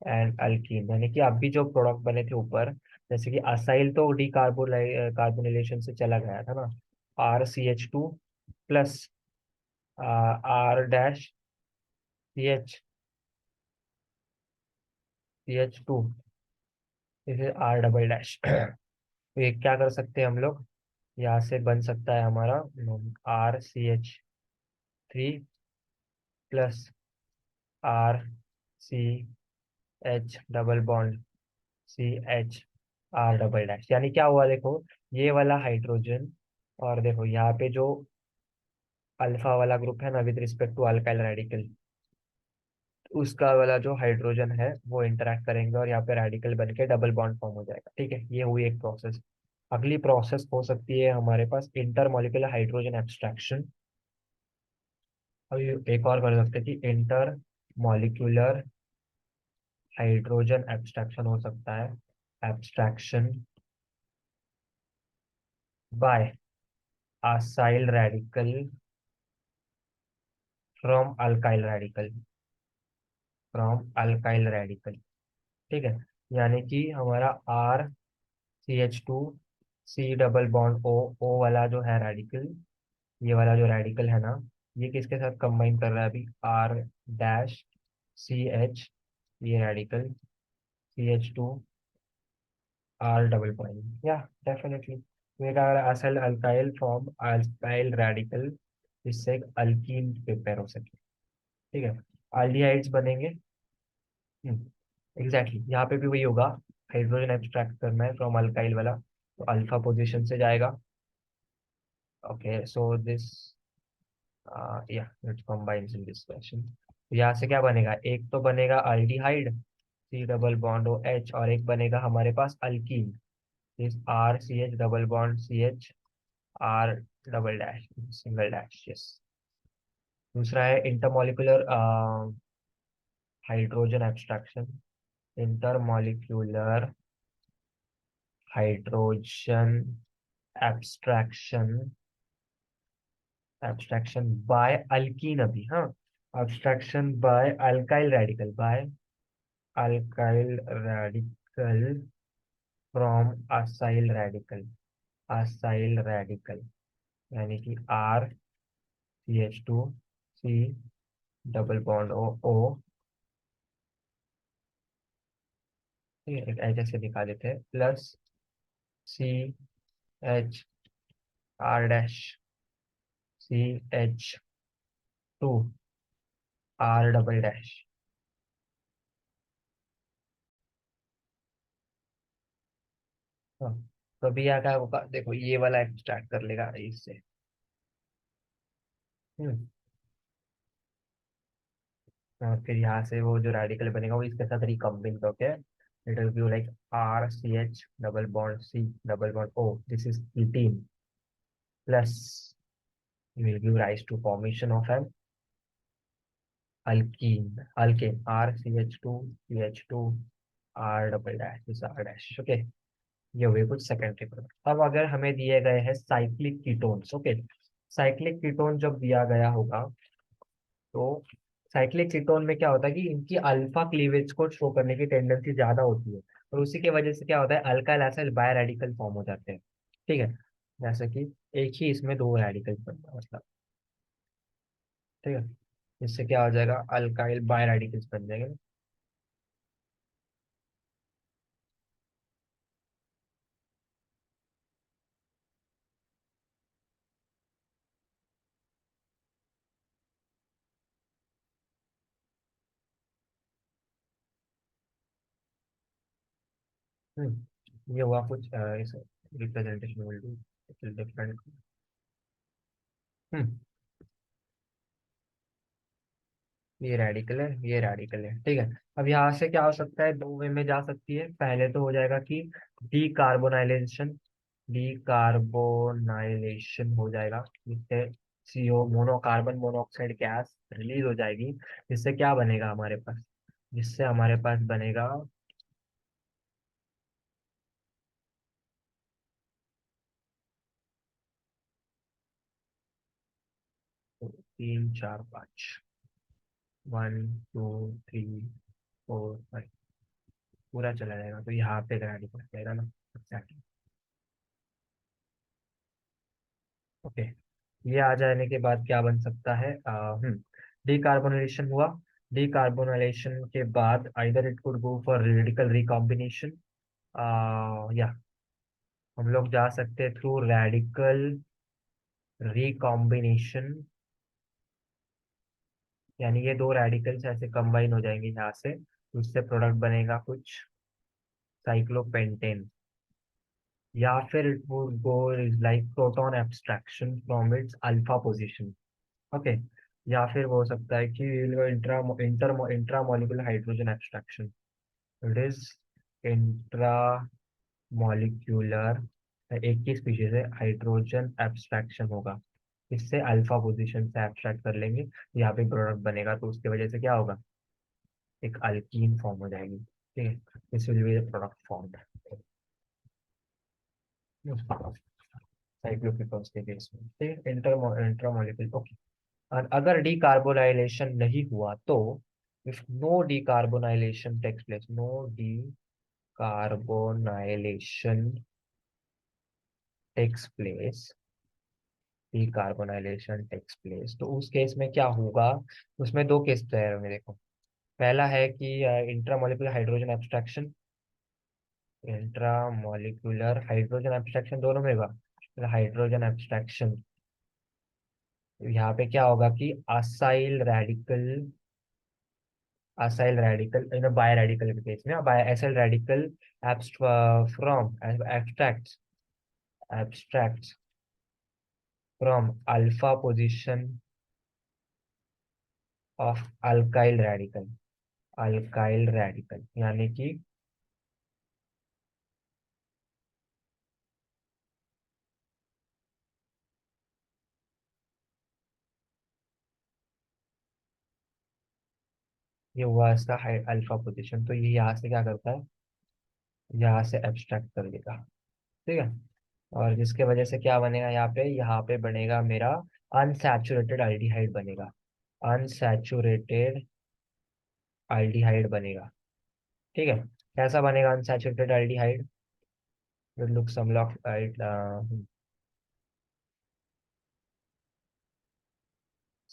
Speaker 1: and alkene, यानी कि अभी जो प्रोडक्ट बने थे ऊपर, जैसे कि असाइल तो डी कार्बोनिलेशन से चला गया था ना, RCH2 plus R dash CH2, इसे R डबल डैश। तो ये क्या कर सकते हैं हम लोग, यहाँ से बन सकता है हमारा RCH3 plus RCH double bond CHR double dash. यानी क्या हुआ देखो, ये वाला हाइड्रोजन, और देखो यहाँ पे जो अल्फा वाला ग्रुप है ना with respect to alkyl radical, उसका वाला जो हाइड्रोजन है वो इंटरेक्ट करेंगे और यहाँ पे रेडिकल बन के डबल बॉन्ड फॉर्म हो जाएगा। ठीक है, ये हुई एक प्रोसेस। अगली प्रोसेस हो सकती है हमारे पास इंटर हाइड्रोजन एब्स्ट्रैक्शन। अभी एक और कर सकते हैं कि इंटर मॉलिक्यूलर हाइड्रोजन एब्स्ट्रैक्शन हो सकता है, abstraction by acyl radical from alkyl radical, from alkyl radical. ठीक है, यानी कि हमारा RCH2 C double bond O वाला जो है रेडिकल, ये वाला जो रेडिकल है ना, ये किसके साथ कंबाइन कर रहा है अभी, R डैश CH, ये radical CH2 R double bond, या डेफिनेटली ये क्या कर असल अल्काइल फॉर्म अल्काइल रेडिकल, जिससे एक अल्कीन प्रिपेयर हो सके। ठीक है, एल्डिहाइड्स बनेंगे। एग्जैक्टली, यहाँ पे भी वही होगा, हाइड्रोजन एक्सट्रैक्ट करना है फ्रॉम अल्काइल वाला, तो अल्फा पोजीशन से जाएगा। ओके, सो दिस या it combines in this fashion. यहाँ से क्या बनेगा, एक तो बनेगा aldehyde C double bond OH, और एक बनेगा हमारे पास अल्कीन, इस RCH double bond CHR double dash single dash. Yes, दूसरा है intermolecular hydrogen abstraction, intermolecular hydrogen abstraction, abstraction by alkene अभी, हाँ, abstraction by alkyl radical, by alkyl radical from acyl radical, acyl radical, यानी कि RCH2 C double bond O ठीक है, एक एच ऐसे दिखा देते हैं, plus CHR dash, CH2R double dash. हाँ, तो अभी यहाँ क्या होगा, देखो ये वाला एक्सट्रैक्ट कर लेगा इससे। हम्म। और फिर यहाँ से वो जो रेडिकल बनेगा वो इसके साथ रिकम्बिन होके it will be like RCH double bond C double bond O, this is ketene, plus will give rise to formation of an alkene RCH2CH2R double dash, this R dash. Okay, ये हुए कुछ सेकेंडरी प्रोडक्ट। अब अगर हमें दिए गए हैं cyclic ketones, okay, cyclic ketone जब दिया गया होगा तो साइक्लिक कीटोन में क्या होता है कि इनकी अल्फा क्लीवेज को शो करने की टेंडेंसी ज्यादा होती है, और उसी की वजह से क्या होता है, alkyl acid by radical form हो जाते हैं। ठीक है, जैसे कि एक ही इसमें दो रेडिकल बनता है मतलब। ठीक है, इससे क्या हो जाएगा, अल्काइल बाय रेडिकल्स बन जाएंगे। ये हुआ कुछ इस रिप्रेजेंटेशन विल डू डिफरेंट। हम्म, ये रेडिकल है, ये रेडिकल है। ठीक है, अब यहाँ से क्या हो सकता है, दो वे में जा सकती है। पहले तो हो जाएगा कि डीकार्बोनाइलेशन, डीकार्बोनाइलेशन हो जाएगा, जिससे CO mono carbon monoxide gas release हो जाएगी। जिससे क्या बनेगा हमारे पास, जिससे हमारे पास बनेगा 3 4 5, 1 2 3 4 5, पूरा चला जाएगा। तो यहाँ पे रेडिकल जाएगा ना, एग्जैक्टली। ओके, ये आ जाने के बाद क्या बन सकता है, डिकार्बोनाइलेशन हुआ। डिकार्बोनाइलेशन के बाद either it could go for radical recombination, या हम लोग जा सकते हैं थ्रू रेडिकल रिकॉम्बिनेशन, यानी ये दो रेडिकल्स ऐसे कंबाइन हो जाएंगे यहाँ से, उससे प्रोडक्ट बनेगा कुछ साइक्लोपेंटेन। या फिर it would go like proton abstraction from its alpha position. Okay, या फिर वो हो सकता है कि intra inter intra molecular hydrogen abstraction, it is intra molecular, एक ही स्पीशीज है, हाइड्रोजन एब्स्ट्रैक्शन होगा। इससे अल्फा पोजीशन से एब्स्ट्रैक्ट कर लेंगे, यहाँ पे प्रोडक्ट बनेगा, तो उसकी वजह से क्या होगा, एक अल्कीन फॉर्म हो जाएगी। ठीक है, this will be the product formed cycloketones के केस में। ठीक है, इंट्रा मॉलिक्यूलर। ओके, और अगर डिकार्बोनाइलेशन नहीं हुआ तो, if no decarbonylation takes place, no decarbonylation takes place, decarbonylation takes place, तो उस केस में क्या होगा, उसमें दो केस तैयार होंगे देखो। पहला है कि intramolecular hydrogen abstraction, intramolecular hydrogen abstraction दोनों में होगा। हाइड्रोजन एब्स्ट्रैक्शन, यहाँ पे क्या होगा कि acyl radical in biradical के केस में, by acyl radical from abstracts from alpha position of alkyl radical, यानी कि ये हुआ इसका अल्फा पोजीशन, तो ये यहाँ से क्या करता है, यहाँ से एब्स्ट्रैक्ट कर देगा। ठीक है, और जिसके वजह से क्या बनेगा, यहाँ पे बनेगा मेरा अनसैचुरेटेड अल्डिहाइड बनेगा, अनसैचुरेटेड अल्डिहाइड बनेगा। ठीक है, कैसा बनेगा unsaturated aldehyde, it look some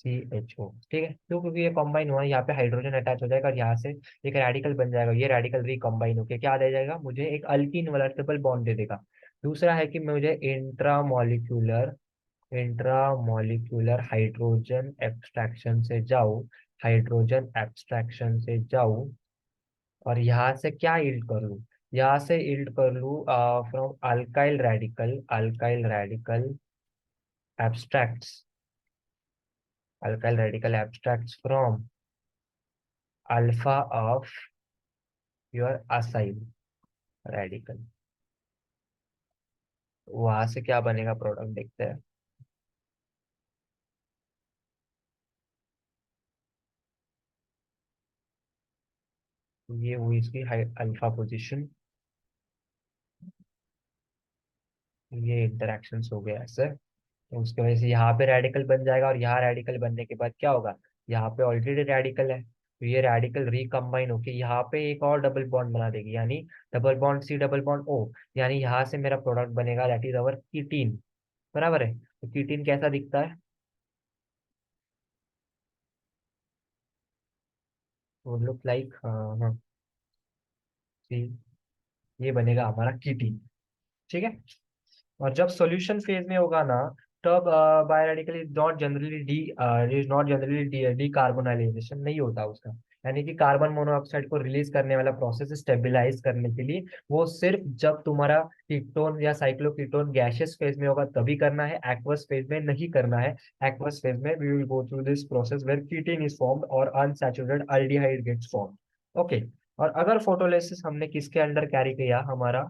Speaker 1: CHO, ठीक है। क्यों? क्योंकि ये कॉम्बाइन हुआ है, यहाँ पे हाइड्रोजन अटैच हो जाएगा और यहाँ से एक रेडिकल बन जाएगा, ये रेडिकल रिकॉम्बाइन होके क्या दे जाएगा मुझे, एक अल्कीन वाला ट्रिपल बॉन्ड दे देगा। दूसरा है कि मुझे इंट्रामॉलिक्यूलर हाइड्रोजन एक्सट्रैक्शन से जाऊं, हाइड्रोजन एक्सट्रैक्शन से जाऊं और यहाँ से क्या इल्ड कर लूँ, यहाँ से इल्ड कर लूँ from alkyl abstracts alkyl radical abstracts from alpha of your acyl radical. वहां से क्या बनेगा प्रोडक्ट देखते हैं। ये हुई इसकी अल्फा पोजीशन, ये इंटरेक्शंस हो गया ऐसे। तो उसकी वजह से यहाँ पे रेडिकल बन जाएगा और यहाँ रेडिकल बनने के बाद क्या होगा, यहाँ पे ऑलरेडी रेडिकल है तो ये रेडिकल रिकम्बाइन होके यहाँ पे एक और डबल बॉन्ड बना देगी, यानी double bond C double bond O। यानी यहाँ से मेरा प्रोडक्ट बनेगा दैट इज अवर कीटीन। बराबर है, तो कीटीन कैसा दिखता है, वो लुक लाइक, हाँ, see, ये बनेगा हमारा कीटीन। ठीक है। और जब सॉल्यूशन फेज में होगा ना, तब बायोरेडिकल इज नॉट जनरली डीकार्बोनाइलेशन नहीं होता उसका। यानी कि कार्बन मोनोऑक्साइड को रिलीज करने वाला प्रोसेस स्टेबलाइज करने के लिए वो सिर्फ जब तुम्हारा कीटोन या साइक्लोकीटोन गैसियस फेज में होगा तभी करना है, एक्वस फेज में नहीं करना है। एक्वस फेज में we will go through this process where ketene is formed और unsaturated aldehyde gets formed. Okay. और अगर फोटोलिसिस हमने किसके अंडर कैरी किया, हमारा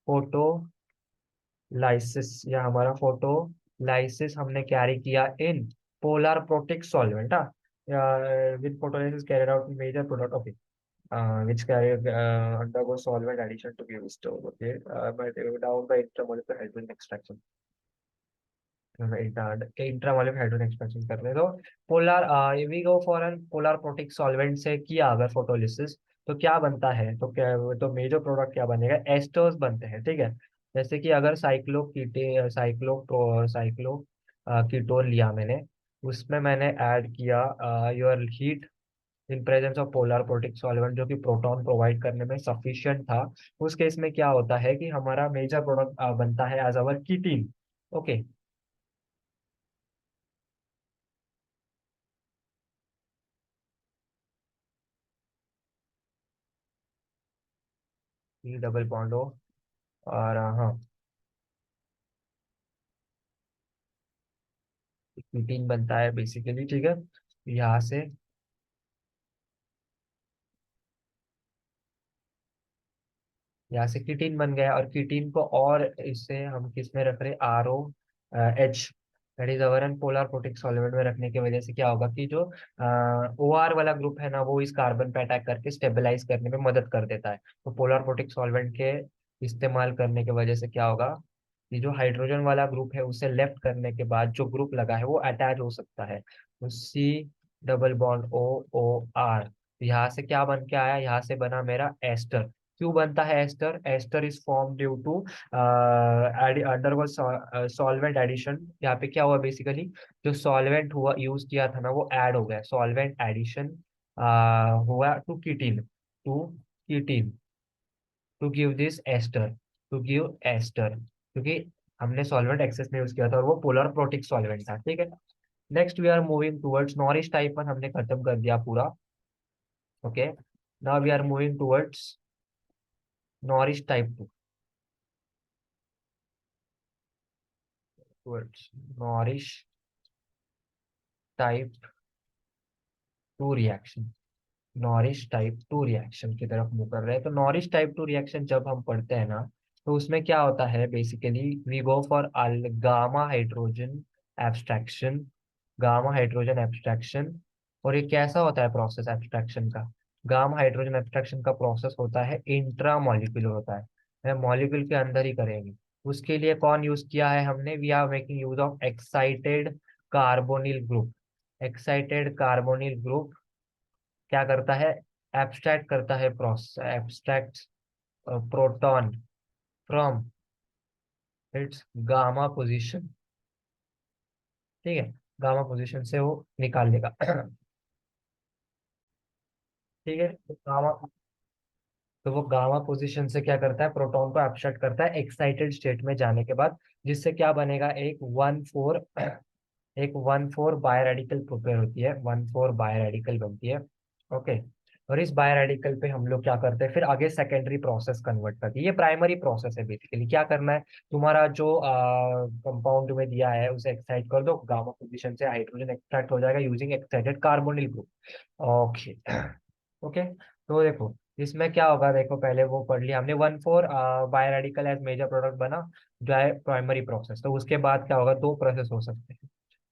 Speaker 1: फोटो लाइसिस, या हमारा फोटो लाइसिस हमने कैरी किया in polar protic solvent, with photolysis carried out major product, okay, which carry undergo solvent addition to give stove, okay, but down by intramolecular hydrogen extraction, intramolecular hydrogen expansion कर रहे हैं तो polar, we go for an polar protic solvent से किया अगर फोटोलिसिस, तो क्या बनता है, तो क्या, तो मेजर प्रोडक्ट क्या बनेगा, एस्टर्स बनते हैं, ठीक है। जैसे कि अगर साइक्लो कीटोन लिया मैंने, उसमें मैंने ऐड किया your heat in presence of polar protic solvent जो कि प्रोटॉन प्रोवाइड करने में सफिशिएंट था। उस केस में क्या होता है कि हमारा मेजर प्रोडक्ट बनता है as our ketene. Okay. Double bond हो, और हाँ, कीटीन बनता है बेसिकली, ठीक है। यहाँ से कीटीन बन गया, और कीटीन को और इससे हम किस में रख रहे, ROH, that is our an polar protic solvent में रखने की वजह से क्या होगा कि जो OR वाला ग्रुप है ना, वो इस कार्बन पे अटैक करके स्टेबलाइज करने में मदद कर देता है। तो पोलर प्रोटिक सॉल्वेंट के इस्तेमाल करने की वजह से क्या होगा कि जो हाइड्रोजन वाला ग्रुप है उसे लेफ्ट करने के बाद जो ग्रुप लगा है वो अटैच हो सकता है, तो C डबल बॉन्ड OOR। यहाँ से क्या बन के आया, यहाँ से बना मेरा एस्टर। क्यों बनता है ester, ester is form due to undergo solvent addition. यहाँ पे क्या हुआ बेसिकली, जो सॉल्वेंट हुआ यूज किया था ना वो ऐड हो गया, सॉल्वेंट एडिशन हुआ to ketene to give this ester, to give ester, क्योंकि हमने सॉल्वेंट एक्सेस में यूज किया था और वो पोलर प्रोटिक सॉल्वेंट था, ठीक है। Next we are moving towards Norrish type 1, हमने खत्म कर दिया पूरा। Okay, now we are moving towards Norrish type 2, towards Norrish type 2 reaction, Norrish type 2 reaction की तरफ मूव कर रहे हैं। तो नॉरिश टाइप 2 रिएक्शन जब हम पढ़ते हैं ना, तो उसमें क्या होता है basically, we go for gamma hydrogen abstraction, gamma hydrogen abstraction. और ये कैसा होता है प्रोसेस एब्स्ट्रैक्शन का, गामा हाइड्रोजन एब्स्ट्रैक्शन का प्रोसेस होता है इंट्रा मॉलिक्यूलर होता है, मॉलिक्यूल के अंदर ही करेंगे। उसके लिए कौन यूज किया है हमने, we are making use of excited carbonyl group. Excited carbonyl group क्या करता है, एब्स्ट्रैक्ट करता है, process abstract proton from its gamma position, ठीक है। गामा पोजीशन से वो निकाल लेगा। ठीक है, तो वो गामा पोजीशन से क्या करता है, प्रोटॉन को एब्स्ट्रैक्ट करता है एक्साइटेड स्टेट में जाने के बाद, जिससे क्या बनेगा, एक 1,4 बाय रेडिकल प्रिपेयर होती है, 1,4 बाय रेडिकल बनती है। ओके। और इस बाय रेडिकल पे हम लोग क्या करते हैं, फिर आगे सेकेंडरी प्रोसेस कन्वर्ट करती है। ये प्राइमरी प्रोसेस है, बेसिकली क्या करना है, तुम्हारा जो कंपाउंड में दिया है उसे एक्साइट कर दो, गामा पोजीशन से हाइड्रोजन एक्सट्रैक्ट हो जाएगा using excited carbonyl group. Okay. Okay. तो देखो इसमें क्या होगा, देखो पहले वो पढ़ लिया हमने, 1,4 biradical as major product बना, जो है प्राइमरी प्रोसेस। तो उसके बाद क्या होगा, दो प्रोसेस हो सकते हैं,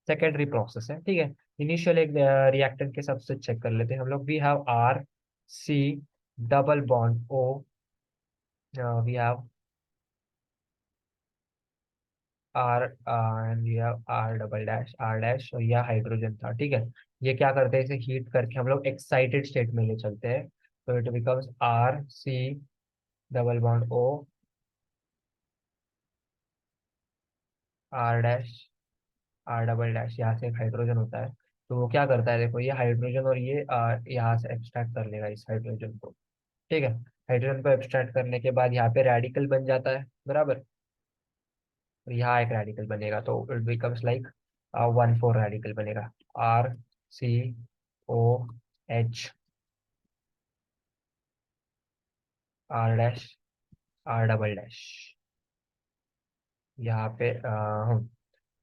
Speaker 1: सेकेंडरी प्रोसेस है, ठीक है। इनिशियल एक रिएक्टेंट के सबसे चेक कर लेते हैं हम लोग। We have R C double bond O, we have R and we have R double dash R dash, और यह हाइड्रोजन था, ठीक है। ये क्या करते हैं, इसे हीट करके हम लोग एक्साइटेड स्टेट में ले चलते हैं, तो it becomes R C double bond O, R dash R double dash, यहाँ से एक हाइड्रोजन होता है। तो वो क्या करता है, देखो ये हाइड्रोजन और ये यहाँ से एक्सट्रैक्ट कर लेगा इस हाइड्रोजन को, ठीक है। हाइड्रोजन को एक्सट्रैक्ट करने के बाद यहाँ पे रेडिकल बन जाता है, बराबर। और यहाँ एक रेडिकल बनेगा, तो इट बिकम्स लाइक 1,4 रेडिकल बनेगा, R C O H R dash R double dash. यहाँ पे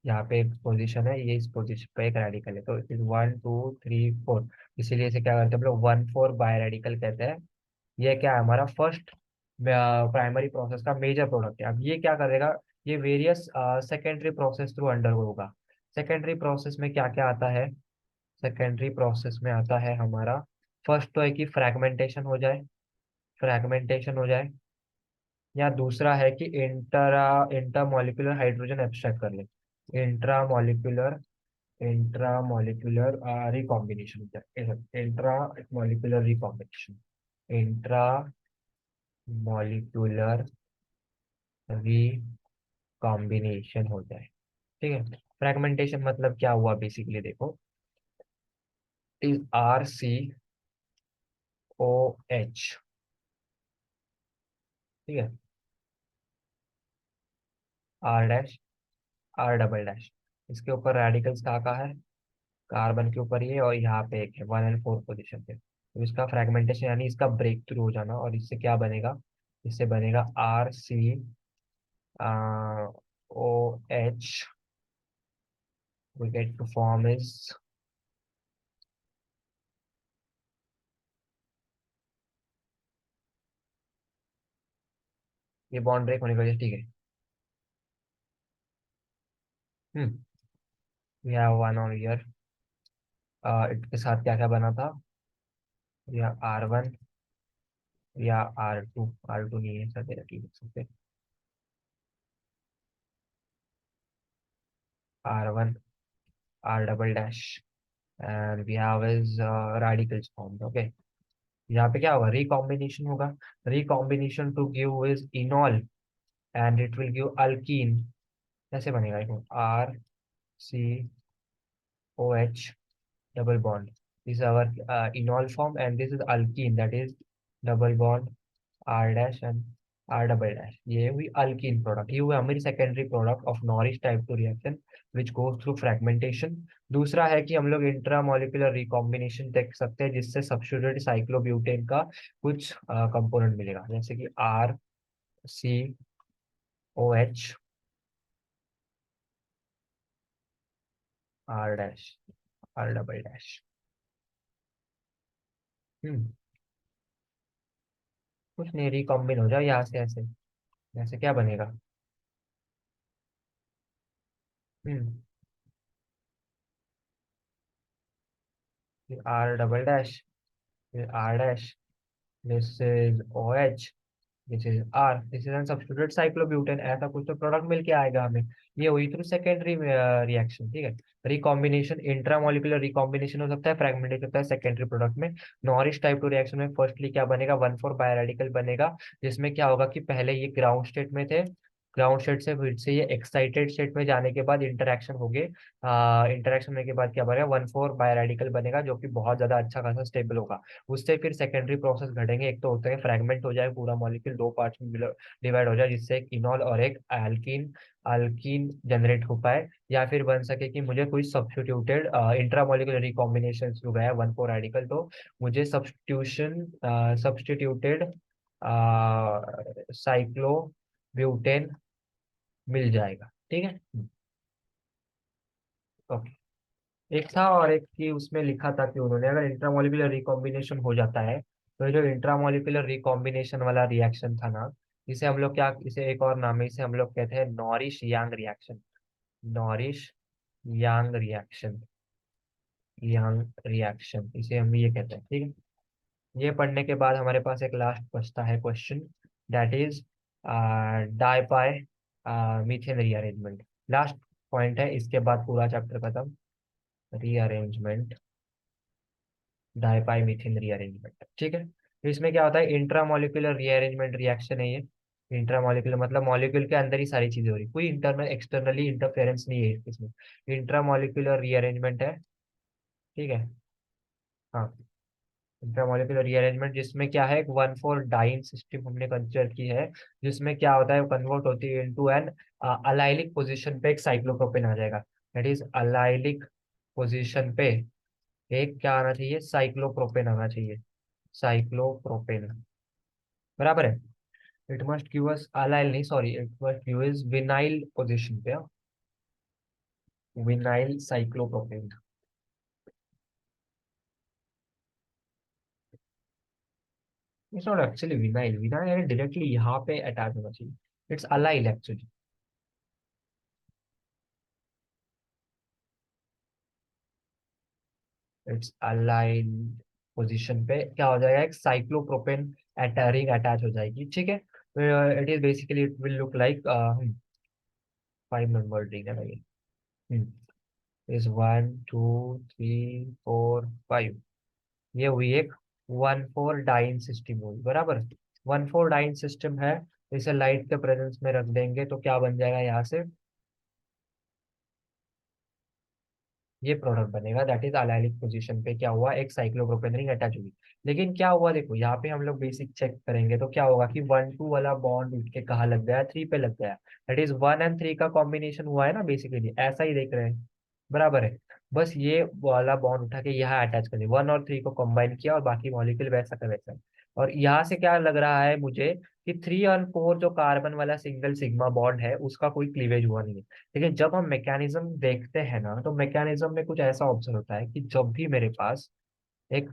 Speaker 1: यहाँ पे एक पोजीशन है, ये इस पोजीशन पे एक रेडिकल है, तो इट इज 1 2 3 4, इसीलिए इसे क्या करते हैं हम लोग, 1,4 बाय रेडिकल कहते हैं। ये क्या है, हमारा फर्स्ट प्राइमरी प्रोसेस का मेजर प्रोडक्ट है। अब ये क्या करेगा, ये various secondary process through under होगा। सेकेंडरी प्रोसेस में क्या क्या आता है, सेकेंडरी प्रोसेस में आता है हमारा, फर्स्ट तो है कि फ्रैगमेंटेशन हो जाए, या दूसरा है कि इंटरमॉलिक्यूलर हाइड्रोजन एब्स्ट्रैक्ट कर ले, intramolecular intramolecular recombination, intramolecular recombination, intramolecular recombination हो जाए, ठीक है। फ्रैगमेंटेशन मतलब क्या हुआ, बेसिकली देखो, is R C O H, ठीक है, R dash R double dash, इसके ऊपर रेडिकल्स कहाँ है, कार्बन के ऊपर ये, और यहाँ पे एक है 1 and 4 पोजीशन पे, तो इसका फ्रेगमेंटेशन यानी इसका ब्रेक थ्रू हो जाना, और इससे क्या बनेगा, इससे बनेगा R C O H, we get to form is, ये बॉन्ड ब्रेक होने की वजह से, ठीक है। Hmm. We have one on ear, इसके साथ क्या क्या बना था, या R1 या R2 नहीं है सर, ठीक है सकते, R1 R double dash, and we have is radicals form, okay. यहाँ पे क्या होगा, रिकॉम्बिनेशन होगा, recombination to give is enol, and it will give alkene. कैसे बनेगा, देखो R C O H double bond. This is our enol form, and this is alkene, that is double bond R dash and R double dash. ये हुई alkene product, ये हुई हमारी secondary product of Norris type 2 reaction which goes through fragmentation. दूसरा है कि हम लोग इंट्रामोलिकुलर रिकॉम्बिनेशन देख सकते हैं, जिससे सब्स्टिट्यूटेड साइक्लोब्यूटेन का कुछ कंपोनेंट मिलेगा, जैसे कि R C O H R dash R double dash. Hmm. कुछ नहीं, रिकॉम्बिन हो जाए यहाँ से ऐसे, ऐसे क्या बनेगा। हम्म। आर डबल डैश, फिर R dash, this is O H, this is R, this is an substituted cyclobutane, ऐसा कुछ तो प्रोडक्ट मिल के आएगा हमें। ये हुई थ्रू सेकेंडरी रिएक्शन, ठीक है। रिकॉम्बिनेशन, इंट्रामोलिकुलर रिकॉम्बिनेशन हो सकता है, फ्रेगमेंटेशन होता है सेकेंडरी प्रोडक्ट में। नॉरिश टाइप 2 रिएक्शन में फर्स्टली क्या बनेगा, 1,4 बायोरेडिकल बनेगा, जिसमें क्या होगा कि पहले ये ग्राउंड स्टेट में थे, ग्राउंड स्टेट से फिर से ये एक्साइटेड स्टेट में जाने के बाद इंटरेक्शन हो गए। इंटरेक्शन होने के बाद क्या बनेगा, 1,4 बाय रेडिकल बनेगा, जो कि बहुत ज्यादा अच्छा खासा स्टेबल होगा। उससे फिर सेकेंडरी प्रोसेस घटेंगे। एक तो होता है फ्रेगमेंट हो जाए, पूरा मॉलिक्यूल दो पार्ट्स में डिवाइड हो जाए, जिससे एक इनॉल और एक एल्कीन अल्कीन जनरेट हो पाए। या फिर बन सके कि मुझे कोई सब्स्टिट्यूटेड इंट्रामोलिकुलर रिकॉम्बिनेशन हो गया 1,4 रेडिकल, तो मुझे सब्स्टिट्यूटेड साइक्लोब्यूटेन मिल जाएगा। ठीक है। ओके। एक था और एक की उसमें लिखा था कि उन्होंने अगर इंट्रामोलिकुलर रिकॉम्बिनेशन हो जाता है, तो ये जो इंट्रामोलिकुलर रिकॉम्बिनेशन वाला रिएक्शन था ना, इसे हम लोग क्या, इसे एक और नाम है, इसे हम लोग कहते हैं नॉरिश यांग रिएक्शन। नॉरिश यांग रिएक्शन, यांग रिएक्शन इसे हम ये कहते हैं। ठीक है। ये पढ़ने के बाद हमारे पास एक लास्ट बचता है question, that is di pi methane rearrangement. Last point है, इसके बाद पूरा चैप्टर खत्म। Rearrangement, di pi methane rearrangement. ठीक है। तो इसमें क्या होता है, इंट्रामोलिकुलर रीअरेंजमेंट रिएक्शन है ये। इंट्रामोलिकुलर मतलब मॉलिक्यूल के अंदर ही सारी चीजें हो रही, कोई इंटरनल एक्सटर्नली इंटरफेरेंस नहीं है इसमें। इंट्रामोलिकुलर रीअरेंजमेंट है। ठीक है। हाँ, इंट्रामोलिकुलर रीअरेंजमेंट, जिसमें क्या है, एक 1,4 डाइन सिस्टम हमने कंसिडर की है। जिसमें क्या होता है, कन्वर्ट होती है इनटू एन अलाइलिक पोजीशन पे एक साइक्लोप्रोपेन आ जाएगा। दैट इज अलाइलिक पोजीशन पे एक क्या आना चाहिए, साइक्लोप्रोपेन आना चाहिए। साइक्लोप्रोपेन बराबर है। It must give us allyl नहीं, sorry, it must give us vinyl position पे, vinyl cyclopropane. It's not actually vinyl, vinyl directly यहाँ पे अटैच होना चाहिए। It's allyl actually. It's allyl position पे क्या हो जाएगा, एक साइक्लोप्रोपेन रिंग अटैच हो जाएगी। ठीक है। It is basically, it will look like 5 member ring है भाई। इज 1 2 3 4 5। ये हुई एक 1,4 डाइन सिस्टम हुई, बराबर। 1,4 डाइन सिस्टम है, इसे लाइट के प्रेजेंस में रख देंगे तो क्या बन जाएगा यहाँ से, ये प्रोडक्ट बनेगा। दैट इज अलाइलिक पोजीशन पे क्या हुआ, एक साइक्लोप्रोपेन रिंग अटैच हुई। लेकिन क्या हुआ देखो, यहाँ पे हम लोग बेसिक चेक करेंगे तो क्या होगा कि 1,2 वाला बॉन्ड उठ के कहाँ लग गया, 3 पे लग गया। दैट इज 1 और 3 का कॉम्बिनेशन हुआ है ना, बेसिकली ऐसा ही देख रहे हैं, बराबर है। बस ये वाला बॉन्ड उठा के यहाँ अटैच कर दिया, 1 और 3 को कंबाइन किया, और बाकी मॉलिक्यूल वैसा का वैसा है। और यहाँ से क्या लग रहा है मुझे कि 3 और 4 जो कार्बन वाला सिंगल सिग्मा बॉन्ड है, उसका कोई क्लीवेज हुआ नहीं है। लेकिन जब हम मैकेनिज्म देखते हैं ना, तो मैकेनिज्म में कुछ ऐसा ऑप्शन होता है कि जब भी मेरे पास एक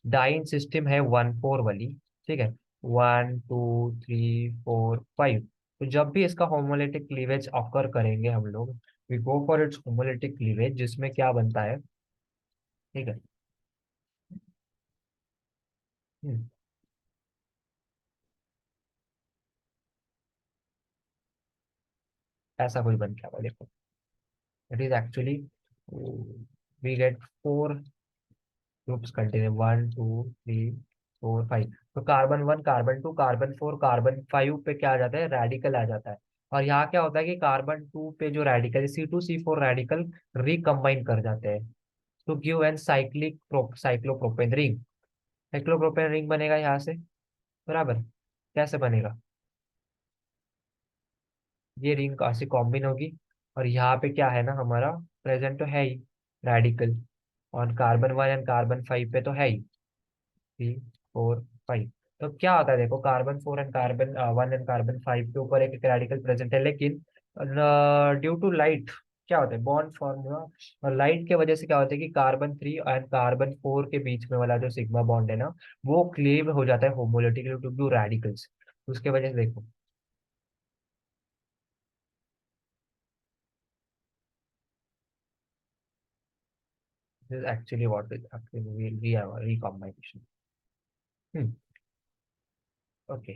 Speaker 1: डाइन सिस्टम है 1,4 वाली, ठीक है, 1 2 3 4 5, तो जब भी इसका होमोलिटिक क्लीवेज ऑकर करेंगे हम लोग, we go for its homolytic cleavage, जिसमें क्या बनता है, ठीक है। हम्म, ऐसा कोई बन क्या देखो, it is actually we get 4 groups contain 1 2 3 4 5। तो कार्बन 1 कार्बन 2 कार्बन 4 कार्बन 5 पे क्या आ जाता है, रेडिकल आ जाता है। और यहाँ क्या होता है कि कार्बन 2 पे जो रेडिकल है, C2C4 रेडिकल रिकम्बाइन कर जाते हैं to give an cyclopropane ring. Cyclopropane ring बनेगा यहाँ से, बराबर। कैसे बनेगा, ये रिंग काफी कॉम्बिन होगी, और यहाँ पे क्या है ना हमारा, प्रेजेंट तो है ही रेडिकल, और कार्बन 1 एंड कार्बन 5 पे तो है ही 3 4 5। तो क्या होता है देखो, carbon 4 and carbon 1 and carbon 5 के ऊपर एक रेडिकल प्रेजेंट है, लेकिन ड्यू टू लाइट क्या होता है, बॉन्ड फॉर्म हुआ, और लाइट के वजह से क्या होता है कि कार्बन 3 एंड कार्बन 4 के बीच में वाला जो सिग्मा बॉन्ड है ना, वो क्लीव हो जाता है होमोलिटिकली टू टू रेडिकल्स। उसके वजह से देखो, this actually what is actually recombination. Okay.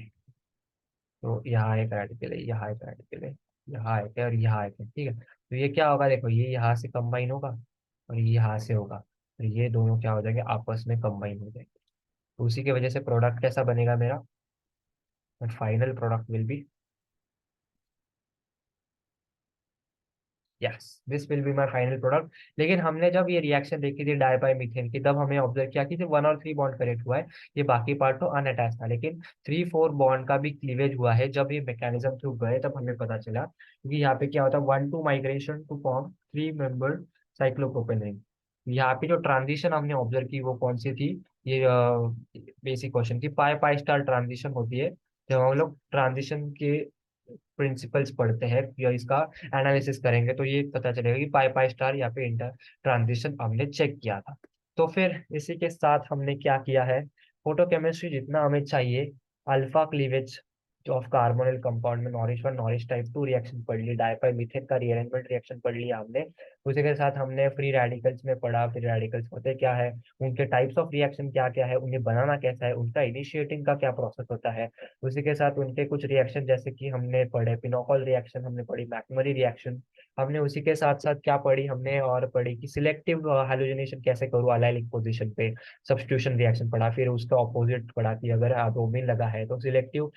Speaker 1: तो यहाँ एक रेडिकल है, यहाँ एक रेडिकल है, यहाँ एक है, और यहाँ एक है। ठीक है। तो ये क्या होगा देखो, ये यहाँ से कंबाइन होगा, और ये यहाँ से होगा, तो ये दोनों क्या हो जाएंगे, आपस में कंबाइन हो जाएंगे। तो उसी की वजह से प्रोडक्ट कैसा बनेगा मेरा, final product will be yes, this will be my final product. लेकिन हमने जब ये रिएक्शन देखी थी डाई मीथेन की, तब हमें ऑब्जर्व किया कि सिर्फ 1 और 3 बॉन्ड करेक्ट हुआ है, ये बाकी पार्ट तो अनअटैच था। लेकिन 3-4 बॉन्ड का भी क्लीवेज हुआ है। जब ये मैकेनिज्म थ्रू गए तब हमें पता चला, क्योंकि यहाँ पे क्या होता है, 1-2 migration to form 3 membered cyclopropane ring. यहाँ पे जो ट्रांजिशन हमने ऑब्जर्व की वो कौन सी थी, ये बेसिक क्वेश्चन थी, पाई पाई स्टार ट्रांजिशन होती है। जब हम लोग ट्रांजिशन के प्रिंसिपल्स पढ़ते हैं या इसका एनालिसिस करेंगे, तो ये पता चलेगा कि पाई पाई स्टार यहाँ पे इंटर ट्रांजिशन हमने चेक किया था। तो फिर इसी के साथ हमने क्या किया है, फोटोकेमिस्ट्री जितना हमें चाहिए, alpha cleavage of carbonyl compound में Norrish one Norrish type 2 reaction पढ़ ली, डाइपाई मीथेन का रीअरेंजमेंट रिएक्शन पढ़ लिया हमने। उसी के साथ हमने फ्री रेडिकल्स में पढ़ा, फ्री रेडिकल्स होते क्या है, उनके टाइप्स ऑफ रिएक्शन क्या क्या है, उन्हें बनाना कैसा है, उनका इनिशिएटिंग का क्या प्रोसेस होता है। उसी के साथ उनके कुछ रिएक्शन जैसे कि हमने पढ़े पिनोकॉल रिएक्शन, हमने पढ़ी मैकमरी रिएक्शन। हमने उसी के साथ साथ क्या पढ़ी, हमने और पढ़ी कि सिलेक्टिव हैलोजिनेशन कैसे करूँ अलाइलिक पोजीशन पे, सब्स्टिट्यूशन रिएक्शन पढ़ा। फिर उसका ऑपोजिट पढ़ा कि अगर ब्रोमीन लगा है तो selective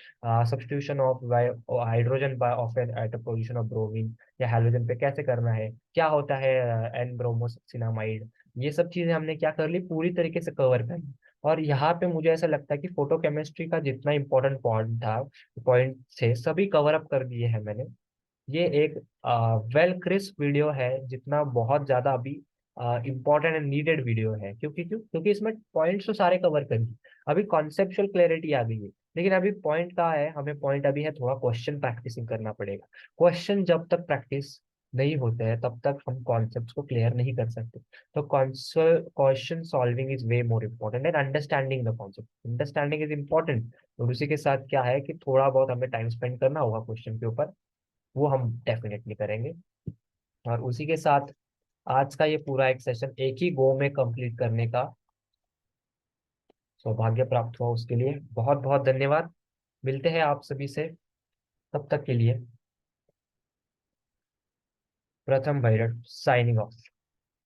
Speaker 1: substitution of hydrogen of an at position of bromine या हैलोजन पे कैसे करना है, क्या होता है एन ब्रोमोसिनामाइड। ये सब चीजें हमने क्या कर ली, पूरी तरीके से कवर कर ली। और यहाँ पे मुझे ऐसा लगता है कि फोटोकेमिस्ट्री का जितना इंपॉर्टेंट पॉइंट थे सभी कवर अप कर दिए हैं मैंने। ये एक वेल क्रिस्प वीडियो है, जितना बहुत ज्यादा अभी इम्पोर्टेंट एंड नीडेड वीडियो है। क्योंकि इसमें पॉइंट्स तो सारे कवर कर दिए। अभी कॉन्सेप्चुअल क्लैरिटी आ गई है, लेकिन अभी पॉइंट कहाँ है, हमें पॉइंट अभी है थोड़ा क्वेश्चन प्रैक्टिसिंग करना पड़ेगा। क्वेश्चन जब तक प्रैक्टिस नहीं होते हैं तब तक हम कॉन्सेप्ट्स को क्लियर नहीं कर सकते। तो question solving is way more important and understanding the concept, understanding is important. और उसी के साथ क्या है कि थोड़ा बहुत हमें टाइम स्पेंड करना होगा क्वेश्चन के ऊपर, वो हम डेफिनेटली करेंगे। और उसी के साथ आज का ये पूरा एक सेशन एक ही गो में कंप्लीट करने का सौभाग्य प्राप्त हुआ, उसके लिए बहुत बहुत धन्यवाद। मिलते हैं आप सभी से, तब तक के लिए प्रथम भैरव साइनिंग ऑफ।